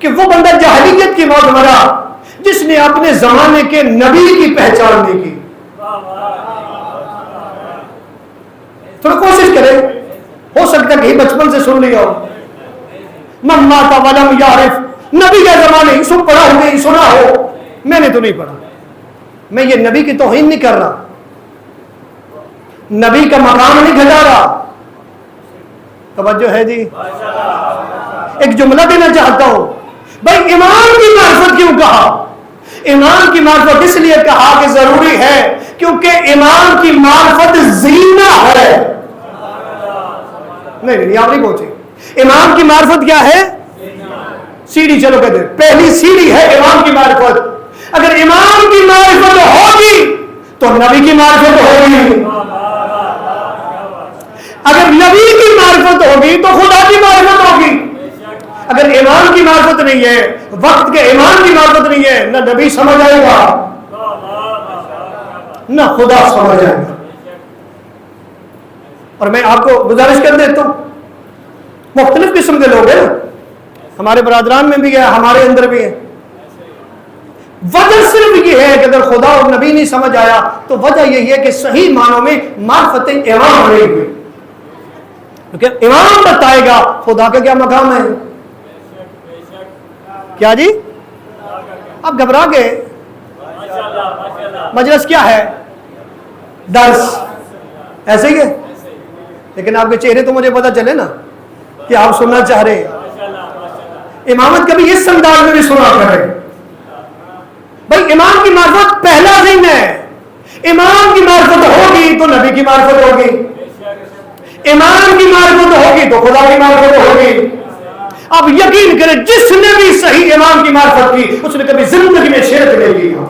کہ وہ بندہ جاہلیت کی موت مرا جس نے اپنے زمانے کے نبی کی پہچان نہیں کی؟ تھوڑا کوشش کرے، ہو سکتا ہے کہ بچپن سے سن لیا ہو، من مات ولم یعرف، نبی کا زمانے سب پڑھا ہو گئی سنا ہو، میں نے تو نہیں پڑھا۔ میں یہ نبی کی توہین نہیں کر رہا، نبی کا مقام نہیں گھٹا رہا، توجہ ہے جی۔ ایک جملہ دینا چاہتا ہوں بھائی، امام کی معرفت کیوں کہا؟ امام کی معرفت اس لیے کہا کہ ضروری ہے کیونکہ امام کی معرفت زینہ ہے۔ نہیں آپ نہیں پہنچے، امام کی معرفت کیا ہے؟ سیڑھی، چلو کہتے ہیں پہلی سیڑھی ہے امام کی معرفت۔ اگر امام کی معرفت ہوگی تو نبی کی معرفت ہوگی، اگر نبی کی معرفت ہوگی تو خدا کی معرفت ہوگی۔ اگر امام کی معرفت نہیں ہے، وقت کے امام کی معرفت نہیں ہے، نہ نبی سمجھ آئے گا نہ خدا سمجھ آئے گا۔ اور میں آپ کو گزارش کر دیتا ہوں، مختلف قسم کے لوگ ہیں، ہمارے برادران میں بھی ہے، ہمارے اندر بھی ہے۔ وجہ صرف یہ ہے کہ اگر خدا اور نبی نہیں سمجھ آیا تو وجہ یہی ہے کہ صحیح معنوں میں معرفت امام نہیں ہوئی، کیونکہ امام بتائے گا خدا کا کیا مقام ہے۔ کیا جی؟ اب گھبرا گئے؟ مجلس کیا ہے؟ درس، ایسے ہی ہے، لیکن آپ کے چہرے تو مجھے پتا چلے نا کہ آپ سننا چاہ رہے ہیں۔ امامت کبھی اس انداز میں بھی سنا کرے بھائی، امام کی معرفت پہلا دن ہے، امام کی معرفت ہوگی تو نبی کی معرفت ہوگی، امام کی معرفت ہوگی تو خدا کی معرفت ہوگی۔ اب یقین کریں جس نے بھی صحیح امام کی معرفت کی اس نے کبھی زندگی میں شرک نہیں کیا،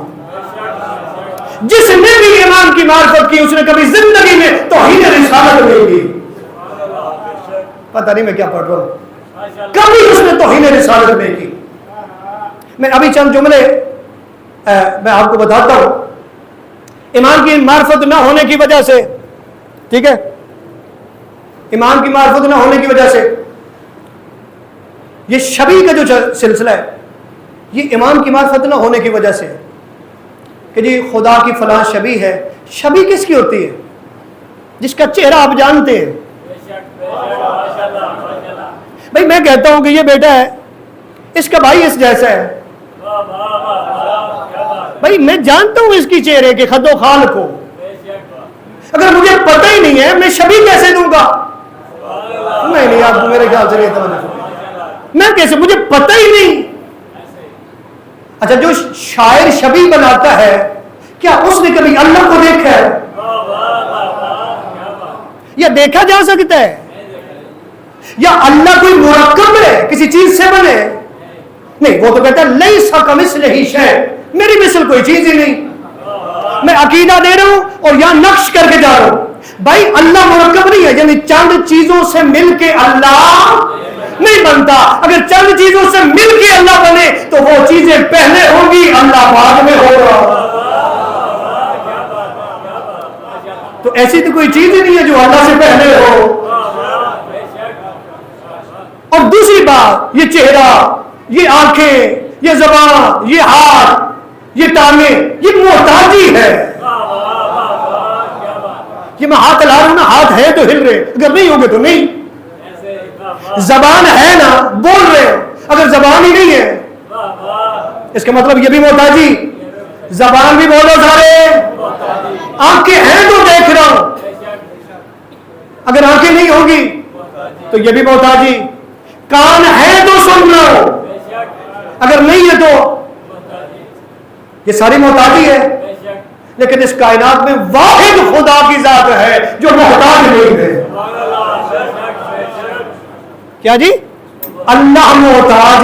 جس نے بھی امام کی معرفت کی اس نے کبھی زندگی میں توہین رسالت نہیں کی۔ پتہ نہیں میں کیا پڑھ رہا ہوں، کبھی اس نے توہین رسالت نہیں کی۔ میں ابھی چند جملے میں آپ کو بتاتا ہوں امام کی معرفت نہ ہونے کی وجہ سے، ٹھیک ہے، امام کی معرفت نہ ہونے کی وجہ سے یہ شبیہ کا جو سلسلہ ہے یہ امام کی معرفت نہ ہونے کی وجہ سے ہے۔ کہ جی خدا کی فلاں شبیہ ہے. شبیہ کس کی ہوتی ہے؟ جس کا چہرہ آپ جانتے ہیں. بھائی میں کہتا ہوں کہ یہ بیٹا ہے، اس کا بھائی اس جیسا ہے. بھائی میں جانتا ہوں اس کی چہرے کے خد و خال کو. اگر مجھے پتہ ہی نہیں ہے میں شبیہ کیسے دوں گا؟ نہیں آپ میرے خیال سے میں کیسے، مجھے پتہ ہی نہیں. اچھا جو شاعر شبیہ بناتا ہے کیا اس نے کبھی اللہ کو دیکھا ہے؟ یا دیکھا جا سکتا ہے؟ یا اللہ کوئی مرکب ہے کسی چیز سے بنے؟ نہیں، وہ تو کہتا ہے لیسا کمثلہ شیء، میری مثل کوئی چیز ہی نہیں. میں عقیدہ دے رہا ہوں اور یہاں نقش کر کے جا رہا ہوں. بھائی اللہ مرکب نہیں ہے، یعنی چند چیزوں سے مل کے اللہ نہیں بنتا. اگر چند چیزوں سے مل کے اللہ بنے تو وہ چیزیں پہلے ہوں گی، اللہ بعد میں ہوگا. تو ایسی تو کوئی چیز ہی نہیں ہے جو اللہ سے پہلے ہو. اور دوسری بات، یہ چہرہ، یہ آنکھیں، یہ زبان، یہ ہاتھ، یہ ٹانگیں، یہ محتاجی ہے. یہ میں ہاتھ ہلا رہا ہوں نا، ہاتھ ہے تو ہل رہے، اگر نہیں ہوگے تو نہیں. زبان ہے نا، بول رہے، اگر زبان ہی نہیں ہے اس کا مطلب یہ بھی محتاجی. زبان بھی بولو سارے. آنکھیں ہیں تو دیکھ رہا ہوں، اگر آنکھیں نہیں ہوگی تو یہ بھی محتاجی. کان ہے تو سن رہا ہوں، اگر نہیں ہے تو یہ ساری محتاجی ہے. لیکن اس کائنات میں واحد خدا کی ذات ہے جو محتاج نہیں ہے. کیا جی؟ اللہ محتاج.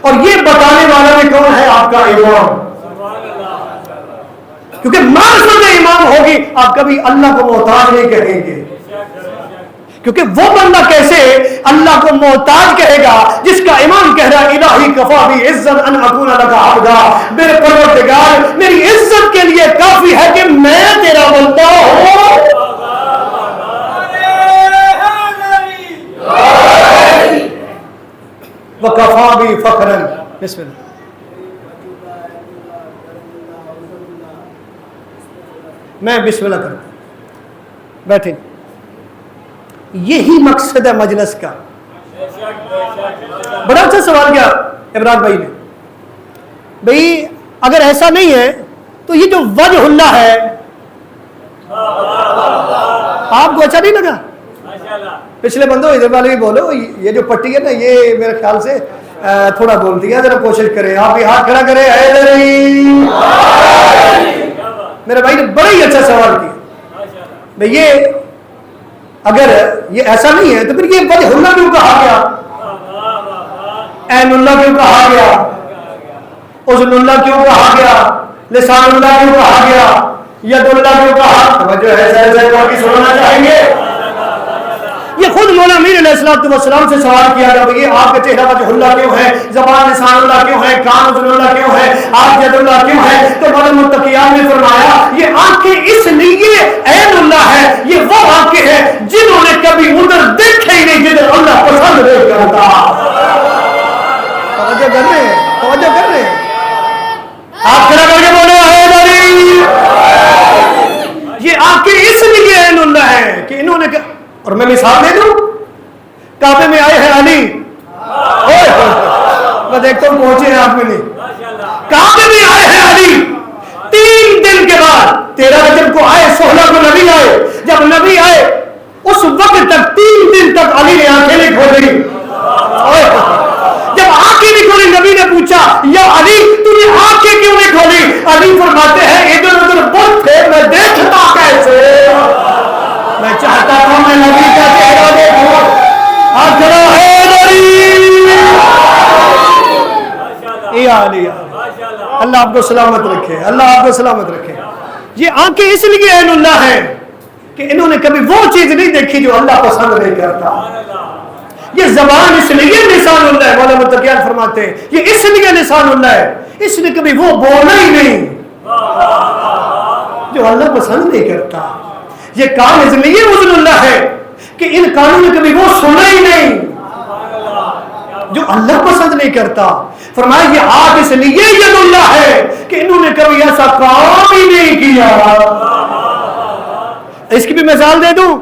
اور یہ بتانے والا بھی کون ہے؟ آپ کا امام. کیونکہ معرفت امام ہوگی آپ کبھی اللہ کو محتاج نہیں کہیں گے. کیونکہ وہ بندہ کیسے اللہ کو محتاج کہے گا جس کا امام کہہ رہا ہے الہی کفا بی عزت ان اکون لک عبدا، میرے پروردگار میری عزت کے لیے کافی ہے کہ میں تیرا بندہ ہوں. وکفا بی فخرا. بسم اللہ. میں بسم اللہ کرتا ہوں. بیٹھیں. یہی مقصد ہے مجلس کا. بڑا اچھا سوال کیا عمران بھائی نے. بھائی اگر ایسا نہیں ہے تو یہ جو وجہ اللہ ہے آپ کو اچھا نہیں لگا؟ پچھلے بندوں ادھر والے بھی بولو. یہ جو پٹی ہے نا یہ میرے خیال سے تھوڑا بولتی ہے، ذرا کوشش کریں. آپ بھی ہاتھ کھڑا کریں. میرے بھائی نے بڑا ہی اچھا سوال کیا. بھئی یہ اگر یہ ایسا نہیں ہے تو پھر یہ وجہ اللہ کیوں کہا گیا؟ عین اللہ کیوں کہا گیا؟ اذن اللہ کیوں کہا گیا؟ لسان اللہ کیوں کہا گیا؟ ید اللہ کیوں کہا؟ توجہ ہے سر باقی سننا چاہیں گے. یہ خود مولا امین علیہ السلام سے سوال کیا گیا بھئی آپ کا چہرہ وجہ اللہ کیوں ہے، زبان لسان اللہ کیوں ہے، کان اذن اللہ کیوں ہے، آنکھ ید اللہ کیوں ہے؟ تو مولا متقیان نے فرمایا یہ آنکھیں اس لیے عین اللہ ہے، یہ وہ آنکھیں ہیں جنہوں نے کبھی ادھر دیکھے ہی نہیں جدھر اللہ پسند نہیں کرتا. توجہ کر رہے ہیں؟ توجہ کر رہے ہیں؟ آپ کھڑا کر کے بولے حیدری. یہ آنکھیں اس لیے عین اللہ ہے کہ انہوں نے اور میں مثال دے دوں. کعبے میں آئے ہیں علی، میں دیکھتا ہوں پہنچے ہیں آپ میں نہیں. کعبے میں آئے ہیں علی 3 دن کے بعد 13 رجب کو آئے، 16 کو نبی آئے. جب نبی آئے اس وقت تک 3 دن تک علی نے آنکھیں نہیں کھولی. جب آنکھیں نہیں کھولی نبی نے پوچھا یا علی تو نے آنکھیں کیوں نہیں کھولی؟ علی فرماتے ہیں ادھر ادھر بت تھے میں دیکھتا کیسے، میں چاہتا تھا میں نبی کا چہرہ دیکھوں. آخرا ہے اللہ آپ کو سلامت رکھے، اللہ آپ کو سلامت رکھے. یہ آنکھیں اس لیے عین اللہ ہے کہ انہوں نے کبھی وہ چیز نہیں دیکھی جو اللہ پسند نہیں کرتا. یہ زبان اس لیے لسان اللہ ہے، مولا متقیان فرماتے ہیں یہ اس لیے لسان اللہ ہے، اس نے کبھی وہ بولا ہی نہیں جو اللہ پسند نہیں کرتا. یہ کان اس لیے اذن اللہ ہے کہ ان کانوں نے کبھی وہ سنا ہی نہیں جو اللہ پسند نہیں کرتا. فرمایا یہ ہاتھ اس لیے ید اللہ ہے کہ انہوں نے کبھی ایسا کام ہی نہیں کیا. اس کی بھی مثال دے دوں,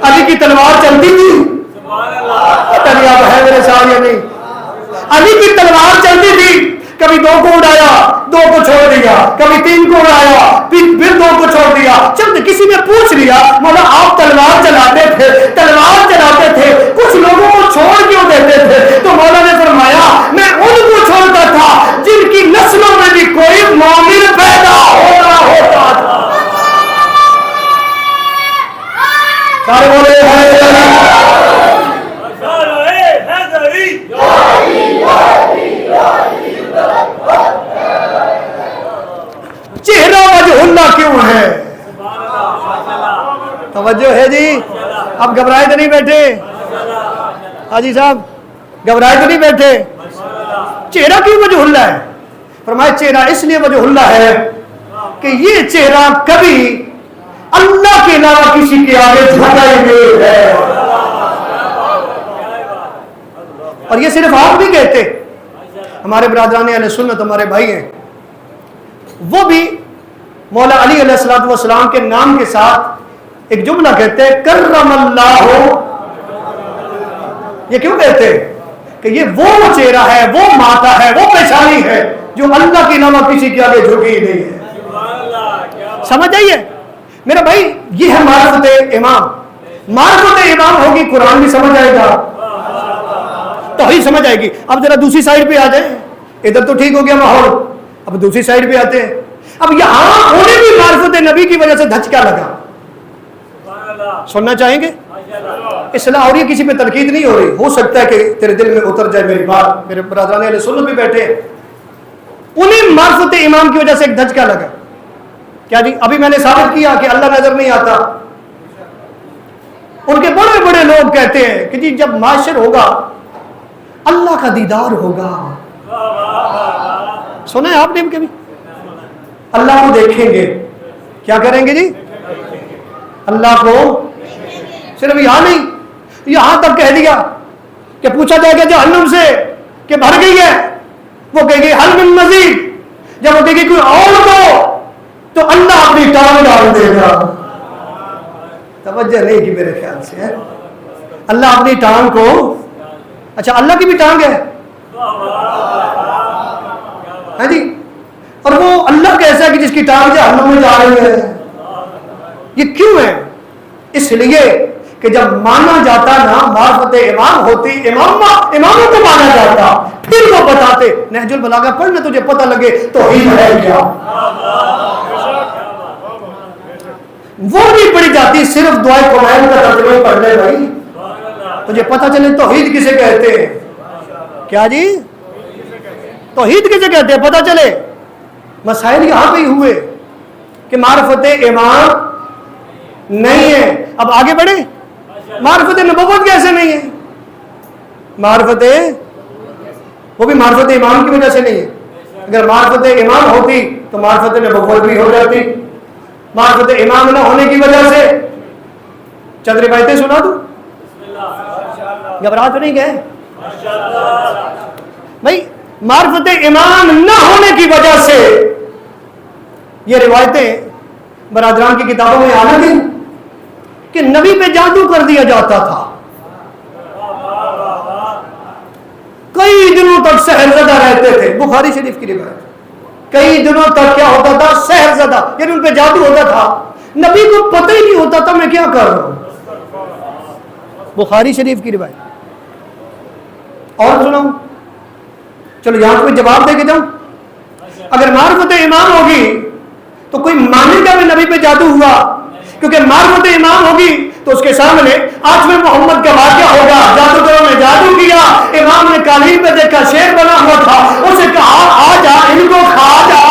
علی کی تلوار چلتی تھی, پتہ نہیں آپ ہے میرے ساتھ یا نہیں. علی کی تلوار چلتی تھی, کبھی 2 کو اڑایا 2 کو چھوڑ دیا, کبھی 3 کو اڑایا پھر 2 کو چھوڑ دیا. چل کسی نے پوچھ لیا مولا آپ تلوار چلاتے تھے کچھ لوگوں کو چھوڑ کیوں دیتے تھے؟ تو مولا نے فرمایا میں ان کو چھوڑتا تھا جن کی نسلوں میں بھی کوئی مومن پیدا ہوتا تھا. سارے بولے چہرہ وجہ اللہ کیوں ہے؟ توجہ ہے جی. اب گھبرائے تو نہیں بیٹھے حاجی صاحب, گھبرائے تو نہیں بیٹھے. چہرہ کیوں وجہ اللہ ہے؟ فرمایا چہرہ اس لیے وجہ اللہ ہے کہ یہ چہرہ کبھی اللہ کے علاوہ کسی کے آگے جھکا ہی نہیں ہے. اور یہ صرف آپ بھی کہتے, ہمارے برادران اہل سنت ہمارے بھائی ہیں, وہ بھی مولا علی علیہ الصلوۃ والسلام کے نام کے ساتھ ایک جملہ کہتے ہیں کرم اللہ ہو. یہ کیوں کہتے ہیں؟ کہ یہ وہ چہرہ ہے, وہ ماتھا ہے, وہ پیشانی ہے جو اللہ کے علاوہ کسی کے آگے جھکی ہی نہیں ہے. سمجھ آئیے میرا بھائی, یہ ہے معرفت امام. معرفت امام ہوگی قرآن بھی سمجھ آئے گا, توحید سمجھ آئے گی. اب ذرا دوسری سائڈ پہ آ جائیں, ادھر تو ٹھیک ہو گیا ماحول, اب دوسری سائڈ پہ آتے ہیں. اب یہاں انہیں بھی معرفت نبی کی وجہ سے دھچکا لگا. سننا چاہیں گے؟ اصلاح ہو رہی ہے, کسی پہ تنقید نہیں ہو رہی. ہو سکتا ہے کہ تیرے دل میں اتر جائے میری بات. میرے برادران اہل سنت بھی بیٹھے, انہیں معرفت امام کی وجہ سے ایک دھچکا لگا. کیا جی؟ ابھی میں نے ثابت کیا کہ اللہ نظر نہیں آتا. ان کے بڑے بڑے لوگ کہتے ہیں کہ جی جب معاشر ہوگا اللہ کا دیدار ہوگا. سنا ہے آپ نے کبھی؟ اللہ کو دیکھیں گے, کیا کریں گے جی؟ اللہ کو. صرف یہاں نہیں, یہاں تک کہہ دیا کہ پوچھا جائے گا جہنم سے کہ بھر گئی ہے, وہ کہے گی حل من مزید. جب وہ کہے گی کوئی اور دو تو اللہ اپنی ٹانگ ڈال دے گا. توجہ نہیں کی میرے خیال سے ہے. اللہ اپنی ٹانگ کو, اچھا اللہ کی بھی ٹانگ ہے جی, اور وہ اللہ کیسا ہے کہ جس کی ٹانگ جہنم میں جا رہی ہے؟ یہ کیوں ہے؟ اس لیے کہ جب مانا جاتا نا معرفت امام ہوتی, اماموں کو مانا جاتا, پھر وہ بتاتے نہج البلاغہ پڑھنا تجھے پتہ لگے توحید ہے کیا. وہ نہیں پڑھی جاتی, صرف دعائے قمائل کا ترجمہ پڑھ لے بھائی, تجھے پتہ چلے توحید کسے کہتے ہیں. کیا جی؟ توحید کسے کہتے ہیں پتہ چلے. مسائل یہاں پہ ہی ہوئے کہ معرفت امام نہیں ہے. اب آگے بڑھے, معرفت نبوت کیسے نہیں ہے؟ معرفت وہ بھی معرفت امام کی وجہ سے نہیں ہے. اگر معرفت امام ہوتی تو معرفت نبوت بھی ہو جاتی. معرفت امام نہ ہونے کی وجہ سے چند روایتیں سنا دوں, گھبرا تو نہیں گئے بھائی. معرفت امام نہ ہونے کی وجہ سے یہ روایتیں برادران کی کتابوں میں آنا تھی کہ نبی پہ جادو کر دیا جاتا تھا. کئی دنوں تک سحر زدہ رہتے تھے, بخاری شریف کی روایت. کئی دنوں تک کیا ہوتا تھا؟ سحر زدہ, یعنی ان پہ جادو ہوتا تھا. نبی کو پتہ ہی نہیں ہوتا تھا میں کیا کر رہا ہوں. بخاری شریف کی روایت. اور سناؤں, چلو یہاں کوئی جواب دے کے جاؤں. اگر معرفت امام ہوگی تو کوئی مانے گا بھی نبی پہ جادو ہوا, کیونکہ معرفت امام ہوگی تو اس کے سامنے 8ویں محمد کا واقعہ ہوگا. جادوگروں نے جادو کیا, امام نے قالین پہ دیکھا شیر بنا ہوا تھا, اسے کہا آ جا ان کو کھا جا.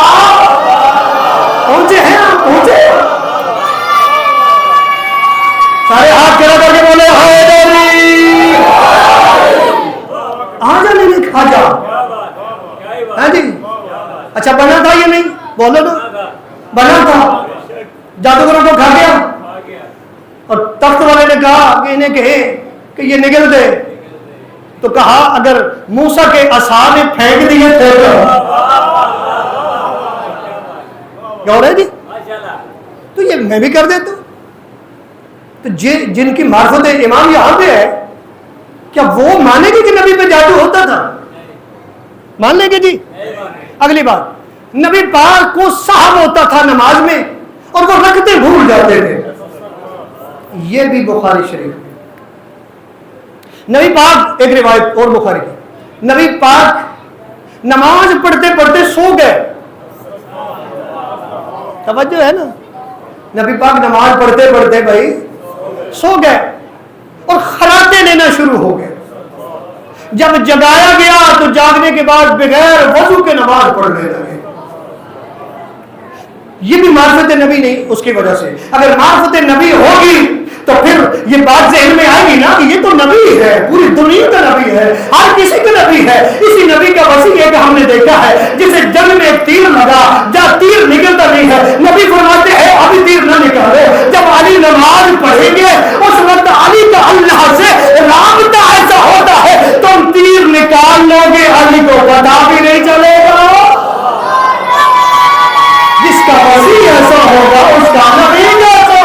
پہنچے ہیں آپ, پہنچے. سارے ہاتھ کھڑا کر کے بولے حیدری, آ جا نہیں کھا جا. ہاں جی, اچھا بنا تھا یہ نہیں بولو نا, بنا تھا. جادوگروں کو کھا گیا, اور تخت والے نے کہا کہ انہیں کہے کہ یہ نگل دے. تو کہا اگر موسیٰ کے عصا نے پھینک دیے تھے کیا ہو رہا ہے جی؟ تو یہ میں بھی کر دیتا ہوں. تو جن کی معرفت امام یہاں پہ ہے، کیا وہ مانے گے کہ نبی پہ جادو ہوتا تھا؟ مان لیں گے جی؟ اگلی بات، نبی پاک کو صحب ہوتا تھا نماز میں اور وہ رکھتے بھول جاتے تھے. یہ بھی بخاری شریف میں. نبی پاک، ایک روایت اور بخاری کی، نبی پاک نماز پڑھتے پڑھتے سو گئے. توجہ ہے نا؟ نبی پاک نماز پڑھتے پڑھتے بھائی سو گئے اور خراٹے لینا شروع ہو گئے. جب جگایا گیا تو جاگنے کے بعد بغیر وضو کے نماز پڑھنے لگے. یہ بھی معرفت نبی نہیں. اس کی وجہ سے اگر معرفت نبی ہوگی تو پھر یہ بات ذہن میں آئے گی نا کہ یہ تو نبی ہے، پوری دنیا کا نبی ہے، ہر کسی کا نبی ہے. اسی نبی کا وسیع ایک ہم نے دیکھا ہے جسے جنگ میں ایک تیر لگا، جہاں تیر نکلتا نہیں ہے، نبی فرماتے ہیں ابھی تیر نہ نکالے. جب علی نماز پڑھیں گے اس وقت علی کا اللہ سے رابطہ ایسا ہوتا ہے تم تیر نکال لو گے، علی کو پتا بھی نہیں چلے گا. جس کا وسیع ایسا ہوگا اس کا نبی ایسا،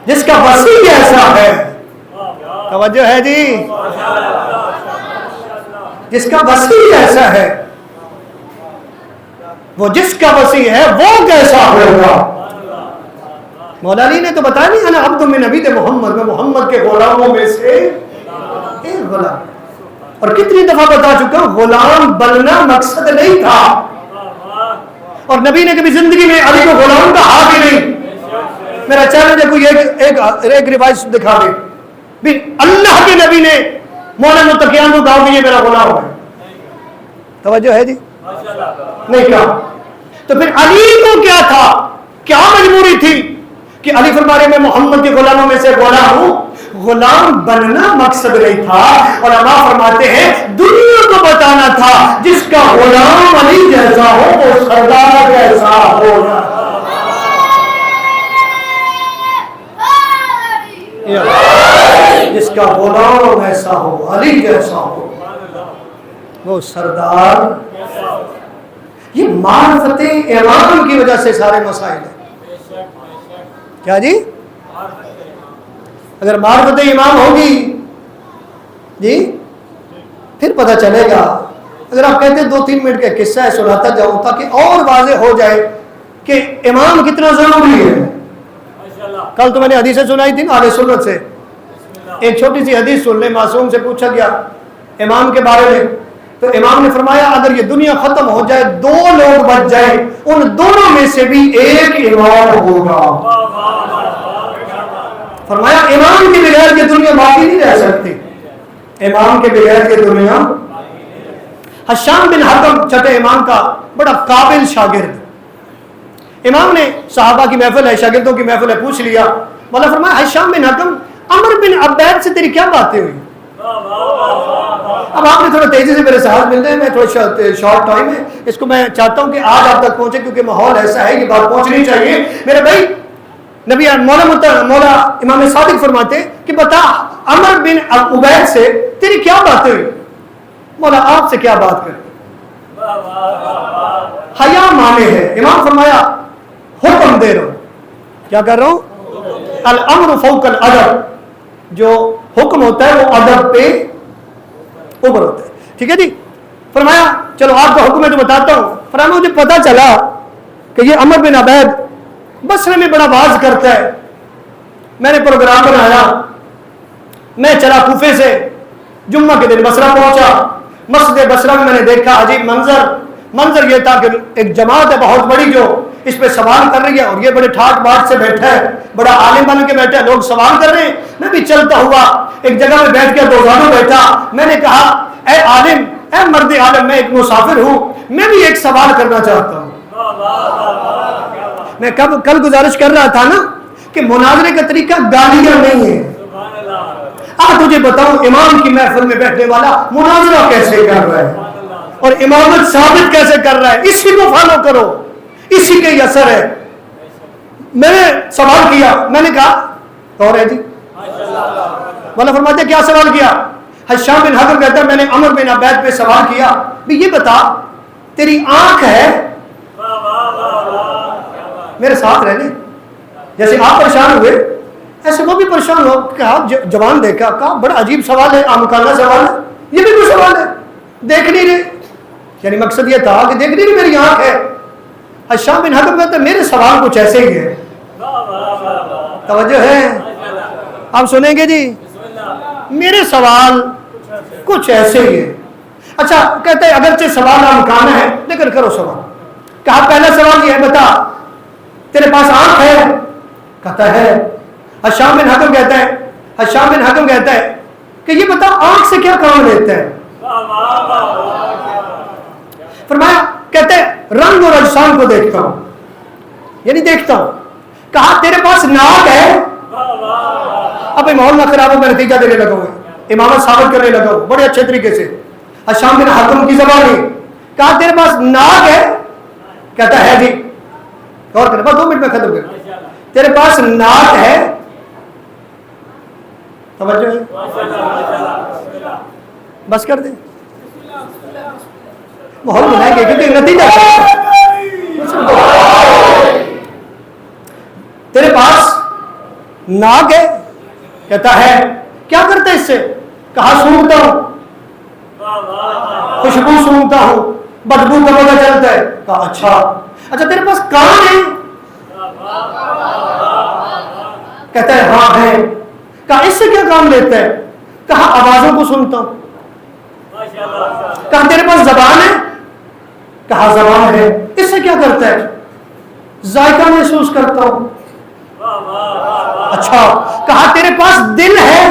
جس کا وسیع ایسا ہے. توجہ ہے جی؟ جس کا وسیع ایسا ہے، وہ جس کا وسیع ہے وہ کیسا ہوگا. مولا علی نے تو بتایا نہیں، انا عبد من عبید محمد، میں محمد کے غلاموں میں سے ایک غلام. اور کتنی دفعہ بتا چکا ہوں، غلام بننا مقصد نہیں تھا. اور نبی نے کبھی زندگی میں علی کو غلام کہا بھی نہیں. میرا چیلنج ہے کوئی ایک روایت دکھا دے بھی اللہ کے نبی نے مولا متقیان کو کہا کہ یہ میرا غلام ہے. توجہ ہے جی؟ نہیں کہا. تو پھر علی کو کیا تھا، کیا مجبوری تھی کہ علی فرما رہے میں محمد کے غلاموں میں سے غلام ہوں. غلام بننا مقصد نہیں تھا. علماء فرماتے ہیں دنیا کو بتانا تھا جس کا غلام علی جیسا ہو وہ سردار جیسا ہوگا. جس کا غلام ایسا ہو، علی جیسا ہو، وہ سردار. یہ معرفت امام کی وجہ سے سارے مسائل ہیں. کیا جی؟ اگر معرفت امام ہوگی جی پھر پتہ چلے گا. اگر آپ کہتے ہیں 2-3 منٹ کا قصہ ہے سناتا جاؤں تاکہ اور واضح ہو جائے کہ امام کتنا ضروری ہے. کل تو میں نے حدیثیں سنائی تھی نا اہل سنت سے. ایک چھوٹی سی حدیث سن لیں. معصوم سے پوچھا گیا امام کے بارے میں تو امام نے فرمایا اگر یہ دنیا ختم ہو جائے 2 لوگ بچ جائیں ان دونوں میں سے بھی ایک امام ہوگا. فرمایا امام کے بغیر یہ دنیا باقی نہیں رہ سکتی. امام کے بغیر یہ دنیا. حشام بن حکم چھٹے امام کا بڑا قابل شاگرد. امام نے صحابہ کی محفل ہے، شاگردوں کی محفل ہے، پوچھ لیا. مولا فرمایا حشام بن حکم عمر بن عبید سے تیری کیا باتیں ہوئی؟ اب آپ نے تھوڑا تیزی سے میرے ساتھ ملتے ہیں، میں تھوڑا شارٹ ٹائم ہے، اس کو میں چاہتا ہوں کہ آج آپ تک پہنچے کیونکہ ماحول ایسا ہے یہ بات پہنچنی چاہیے. میرے بھائی نبی مولا امام صادق فرماتے کہ بتا عمر بن عبید سے تیری کیا باتیں ہوئی؟ مولا آپ سے کیا بات کریں، حیا مانے ہے. امام فرمایا حکم دے رہا ہوں. کیا کر رہا ہوں؟ الامر فوق الادب. جو حکم ہوتا ہے وہ ادب پہ اوپر ہوتا ہے. ٹھیک ہے جی؟ فرمایا چلو آپ کا حکم ہے تو بتاتا ہوں. فرمایا مجھے پتا چلا کہ یہ عمر بن عبید بصرے میں بڑا واز کرتا ہے. میں نے پروگرام بنایا، میں چلا کوفے سے، جمعہ کے دن بصرہ پہنچا. مسجد بصرہ میں نے دیکھا عجیب منظر یہ تھا کہ ایک جماعت ہے بہت بڑی جو اس پہ سوال کر رہی ہے اور یہ بڑے ٹھاٹ باٹ سے بیٹھا ہے، بڑا عالم بن کے بیٹھا ہے، لوگ سوال کر رہے ہیں. میں بھی چلتا ہوا ایک جگہ میں بیٹھ کے دوزانوں بیٹھا. میں نے کہا اے عالم، اے مرد عالم، میں ایک مسافر ہوں، میں بھی ایک سوال کرنا چاہتا ہوں. میں کل گزارش کر رہا تھا نا کہ مناظرے کا طریقہ گالیاں نہیں ہے. تجھے بتاؤں امام کی محفل میں بیٹھنے والا مناظرہ کیسے کر رہا ہے اور امامت ثابت کیسے کر رہا ہے. اسی کو فالو کرو، اسی کے اثر ہے. میں نے سوال کیا، میں نے کہا اور ہے جی مولا فرماتے ہیں کیا سوال کیا؟ حشام بن حکم کہتا ہے میں نے عمر بن عبید پہ سوال کیا بھی یہ بتا تیری آنکھ ہے میرے ساتھ رہنے، جیسے آپ پریشان ہوئے ایسے وہ بھی پریشان ہو. کہا جوان دیکھا، کہا بڑا عجیب سوال ہے، آمکانہ سوال ہے، یہ بھی کوئی سوال ہے؟ دیکھ نہیں رہے، یعنی مقصد یہ تھا کہ دیکھ نہیں رہے میری آنکھ ہے. حشام بن حکم کہتا ہے میرے سوال کچھ ایسے ہی ہے. توجہ ہے؟ آپ سنیں گے جی، میرے سوال کچھ ایسے ہی ہے. اچھا کہتے ہیں اگرچہ سوال آمکانہ ہے لیکن کرو سوال. کہا پہلا سوال یہ ہے بتا تیرے پاس آنکھ ہے؟ کہتا ہے. حشام بن حکم کہتا ہے کہ یہ بتا آنکھ سے کیا کام لیتا ہے؟ فرمایا کہتے ہیں رنگ اور اجسام کو دیکھتا ہوں، یعنی دیکھتا ہوں. کہا تیرے پاس ناک ہے؟ اب ماحول نہ خراب ہو، میں نتیجہ دینے لگا ہوں، امامت ثابت کرنے لگا ہوں بڑے اچھے طریقے سے. حشام بن حکم کی زبان ہے. کہا تیرے پاس ناک ہے؟ کہتا ہے جی. غور کریں بس 2 منٹ میں ختم کر. تیرے پاس ناک ہے؟ توجہ ہے؟ بس کر دیں، ماحول بنائیں گے کیونکہ نتیجہ تیرے پاس ناک ہے؟ کہتا ہے کیا کرتا ہے اس سے؟ کہا سونگتا ہوں، خوشبو سونگتا ہوں، بدبو کا پتہ چلتا ہے. کہا اچھا تیرے پاس کان ہے؟ کہتا ہے ہاں ہے. کہا اس سے کیا کام لیتا ہے؟ کہا آوازوں کو سنتا ہوں. کہا تیرے پاس زبان ہے؟ کہا زبان ہے. اس سے کیا کرتا ہے؟ ذائقہ محسوس کرتا ہوں. اچھا کہا تیرے پاس دل ہے؟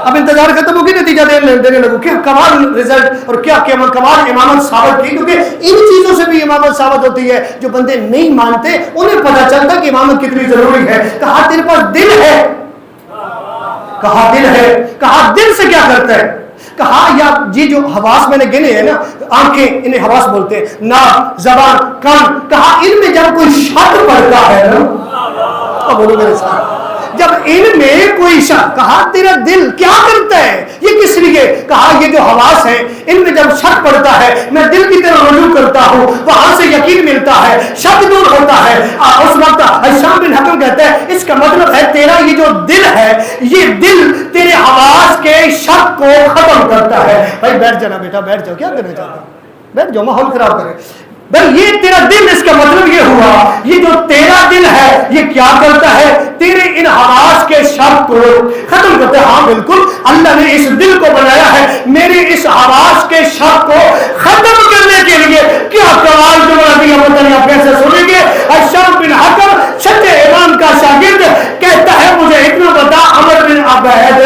اب انتظار ختم ہوگی، نتیجہ دینے لگو. کیا کمال رزلٹ اور کیا کمال امامت ثابت کی، کیونکہ ان چیزوں سے بھی امامت ثابت ہوتی ہے. جو بندے نہیں مانتے انہیں پتہ چلتا کہ امامت کتنی ضروری ہے. کہا تیرے پاس دل ہے؟ کہا دل ہے. کہا دل سے کیا کرتا ہے؟ کہا یا جی جو حواس میں نے گنے ہیں نا، آنکھیں انہیں حواس بولتے ہیں، ناک، زبان، کان. کہا ان میں جب کوئی شک پڑتا ہے نا، بولو میرے ساتھ، جب ان میں کوئی شک. کہا تیرا دل کیا کرتا ہے؟ یہ کس لیے؟ کہا یہ جو حواس ہیں ان میں جب شک پڑتا ہے میں دل کی طرف رجوع کرتا ہوں، وہاں سے یقین ملتا ہے، شک دور ہوتا ہے. اس وقت حشام بن حکم کہتا ہے اس کا مطلب ہے تیرا یہ جو دل ہے، یہ دل تیرے حواس کے شک کو ختم کرتا ہے. بھائی بیٹھ جانا بیٹا، بیٹھ جاؤ، کیا کرنا چاہتا ہوں، بیٹھ جاؤ، ماحول خراب کرے. بھائی یہ تیرا دل، اس کا مطلب یہ ہوا یہ جو تیرا دل ہے یہ کیا کرتا ہے؟ تیرے ان حواس کے شک کو ختم کرتا ہے. ہاں بالکل، اللہ نے اس دل کو بنایا ہے میرے اس حواس کے شک کو ختم کرنے کے لیے. کیا کمال جو آپ کیسے سنیں گے. حشام بن حکم چھٹے امام کا شاگرد کہتا ہے مجھے اتنا بتا عمر بن عبید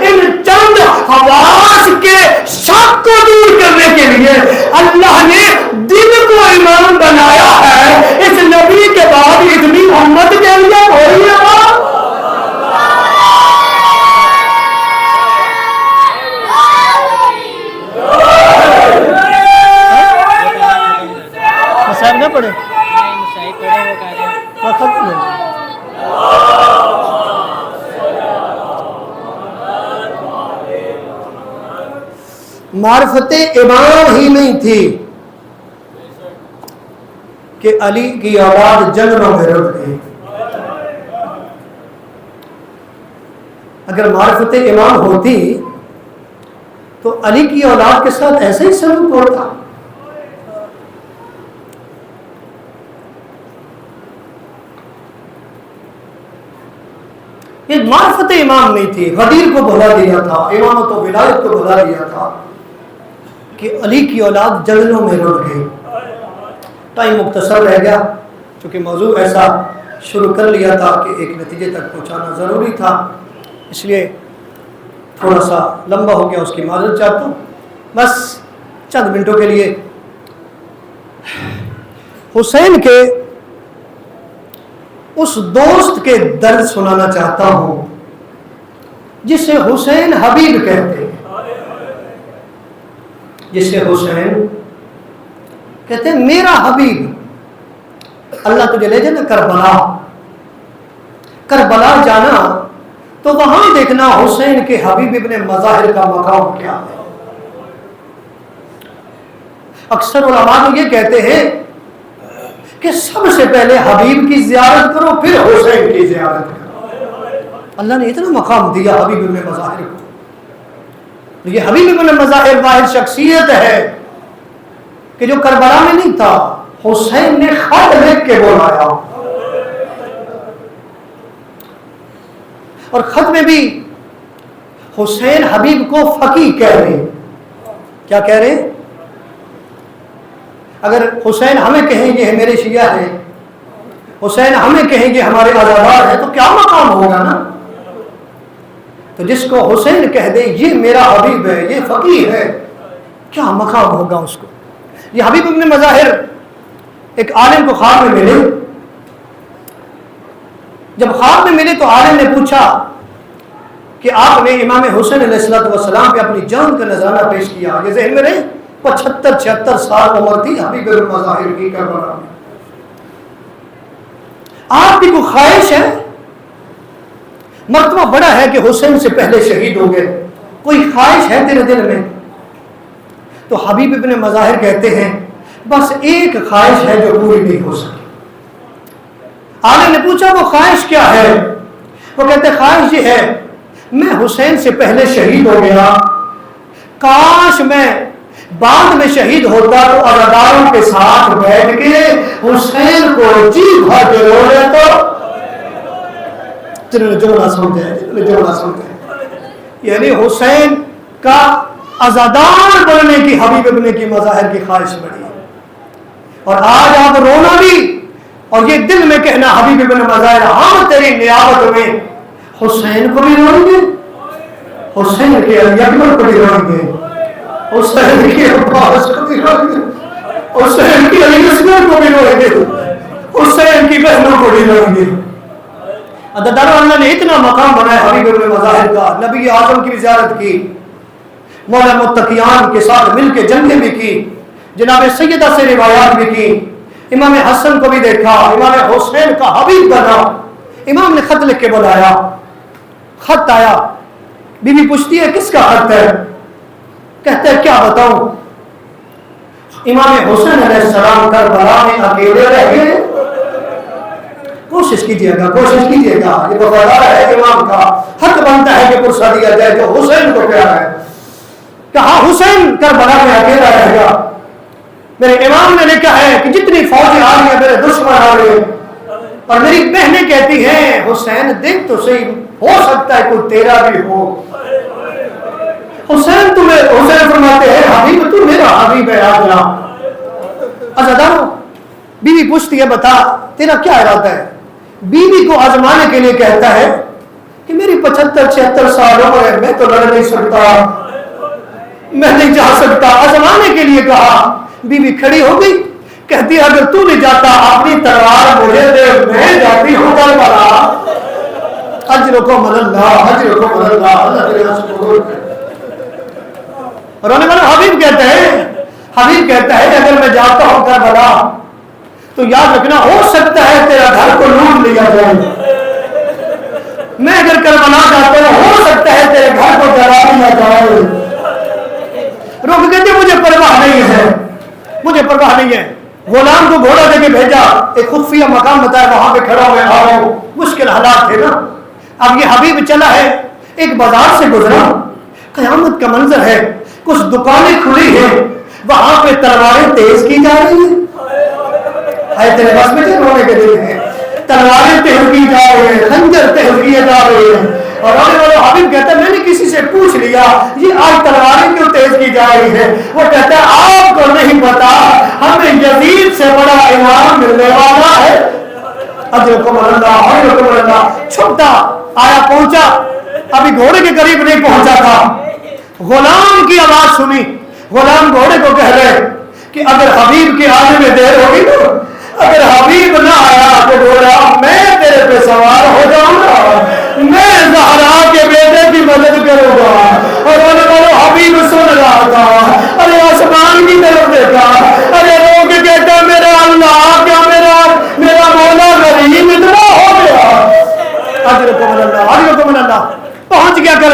ان چند حواس کے شک کو دور کرنے کے لیے اللہ نے دل کو امام بنایا ہے. اس نبی کے بعد اتنی امت کے لیے کوئی امام. صاحب نہ پڑھے معرفت امام ہی نہیں تھی کہ علی کی اولاد جنگلوں میں رکھ گئی. اگر معرفت امام ہوتی تو علی کی اولاد کے ساتھ ایسے ہی سلوک ہوتا. یہ معرفت امام نہیں تھی. غدیر کو بھلا دیا تھا، امامت و ولایت کو بھلا دیا تھا کہ علی کی اولاد جنگلوں میں رک گئی. ٹائم مختصر رہ گیا چونکہ موضوع ایسا شروع کر لیا تھا کہ ایک نتیجے تک پہنچانا ضروری تھا، اس لیے تھوڑا سا لمبا ہو گیا، اس کی معذرت چاہتا ہوں. بس چند منٹوں کے لیے حسین کے اس دوست کے درد سنانا چاہتا ہوں جسے حسین حبیب کہتے ہیں. جسے حسین کہتے ہیں میرا حبیب. اللہ تجھے لے جائے نا کربلا، کربلا جانا تو وہاں دیکھنا حسین کے حبیب ابن مظاہر کا مقام کیا ہے۔ اکثر علماء تو یہ کہتے ہیں کہ سب سے پہلے حبیب کی زیارت کرو پھر حسین کی زیارت کرو۔ اللہ نے اتنا مقام دیا حبیب ابن مظاہر کو۔ یہ حبیب ابن مظاہر واحد شخصیت ہے کہ جو کربلا میں نہیں تھا، حسین نے خط لکھ کے بلایا، اور خط میں بھی حسین حبیب کو فقیہ کہہ رہے ہیں۔ کیا کہہ رہے ہیں؟ اگر حسین ہمیں کہیں گے میرے شیعہ ہیں، حسین ہمیں کہیں گے ہمارے عزادار ہیں، تو کیا مقام ہوگا نا؟ تو جس کو حسین کہہ دے یہ میرا حبیب ہے، یہ فقیہ ہے، کیا مقام ہوگا اس کو۔ یہ حبیب ابن مظاہر ایک عالم کو خواب میں ملے۔ جب خواب میں ملے تو عالم نے پوچھا کہ آپ نے امام حسین علیہ السلام پہ اپنی جان کا نذرانہ پیش کیا۔ یہ ذہن میں رہے 75-76 سال عمر تھی حبیب ابن مظاہر کی کربلا میں۔ آپ کی کوئی خواہش ہے؟ مرتبہ بڑا ہے کہ حسین سے پہلے شہید ہو گئے، کوئی خواہش ہے تیرے دل میں؟ تو حبیب ابن مظاہر کہتے ہیں بس ایک خواہش ہے جو پوری نہیں ہو سکی۔ عالم نے پوچھا وہ خواہش کیا ہے؟ وہ کہتے خواہش یہ ہے میں حسین سے پہلے شہید ہو گیا، کاش میں بعد میں شہید ہوتا تو عزاداروں کے ساتھ بیٹھ کے حسین کو جی بھر کے رو لیتا۔ جنہوں نے جو نہ سمجھے، یعنی حسین کا عزادار بننے کی حبیب ابن کی مظاہر کی خواہش بڑی ہے۔ اور آج آپ رونا بھی اور یہ دل میں کہنا حبیب ابن مظاہر ہم تیری نیابت میں حسین کو بھی روئیں گے، حسین کے علی اکبر کو بھی روئیں گے، حسین کی عباس کو بھی روئیں گے، حسین کی علی اصغر کو بھی روئیں گے، حسین کی بہنوں کو بھی روئیں گے۔ عزاداروں اللہ نے اتنا مقام بنایا حبیب ابن مظاہر کا۔ نبی اعظم کی زیارت کی، مولا متقیان کے ساتھ مل کے جنگیں بھی کی، جناب سیدہ سے روایات بھی کی، امام حسن کو بھی دیکھا، امام حسین کا حبیب بنا۔ امام نے خط لکھ کے بلایا، خط آیا، بی بی پوچھتی ہے کس کا خط ہے؟ کہتا ہے کیا بتاؤں؟ امام حسین علیہ السلام کربلا میں اکیلے رہ گئے۔ کوشش کیجئے گا، یہ وفادار ہے امام کا، حق بنتا ہے کہ پرسہ دیا جائے جو حسین کو پیارا ہے۔ کہا حسین کربلا میں اکیلا رہ گا، میرے امام نے لکھا ہے کہ جتنی فوجیں آ رہی ہیں میرے دشمن آ رہے ہیں، اور میری بہنیں کہتی ہیں حسین دیکھ تو صحیح، ہو سکتا ہے کوئی تیرا بھی ہو۔ حسین فرماتے ہیں حبیب تو میرا حبیب ہے، آ جا۔ عزاداروں بیوی پوچھتی ہے بتا تیرا کیا ارادہ ہے؟ بیوی کو آزمانے کے لیے کہتا ہے کہ میری 75-76 سال عمر ہے، میں تو لڑ نہیں سکتا، میں نہیں جا سکتا۔ آزمانے کے لیے کہا، بیوی کھڑی ہو گئی، کہتی ہے اگر تو نہیں جاتا اپنی تلوار مجھے دے، میں جاتی ہوں کربلا۔ اجرکم اللہ، اجرکم اللہ، اللہ تیرے رسول قبول کرے۔ رونے والا حبیب کہتا ہے اگر میں جاتا ہوں کربلا تو یاد رکھنا ہو سکتا ہے تیرا گھر کو لوٹ لیا جائے، میں اگر کربلا جاتا ہوں ہو سکتا ہے تیرے گھر کو جلا دیا جائے۔ رک کہتے مجھے پرواہ نہیں ہے، غلام کو گھوڑا دے کے بھیجا، ایک خفیہ مقام بتایا وہاں پہ کھڑا ہوئے آ رہے ہو، مشکل حالات تھے نا۔ اب یہ حبیب چلا ہے، ایک بازار سے گزرا، قیامت کا منظر ہے، کچھ دکانیں کھلی ہیں، وہاں پہ تلواریں تیز کی جا رہی ہیں۔ تیرے بس میں جو رونے کے دل ہیں، تلواریں تیز کی جا رہی ہیں، خنجر تیز کیے جا رہے ہیں، اور رونے والا حبیب کہتا ہے میں نے کسی سے پوچھ لیا یہ آج تلواریں کیوں تیز کی جا رہی ہیں؟ وہ کہتا ہے آپ کو نہیں پتا، ہمیں یزید سے بڑا امام ملنے والا ہے۔ اجرکم اللہ، اجرکم اللہ۔ چھپتا آیا، پہنچا، ابھی گھوڑے کے قریب نہیں پہنچا تھا، غلام کی آواز سنی، غلام گھوڑے کو کہہ رہے کہ اگر حبیب کے آنے میں دیر ہوگی تو اگر حبیب نہ آیا تو بولا میں تیرے پہ سوار ہو جاؤں گا، میں زہرا کے بیٹے کی مدد کروں گا۔ اور حبیب سن رہا تھا، ارے آسمان کی طرف دیکھا، ارے رو کے کہتا میرا اللہ، کیا میرا مولا غریب اتنا ہو گیا؟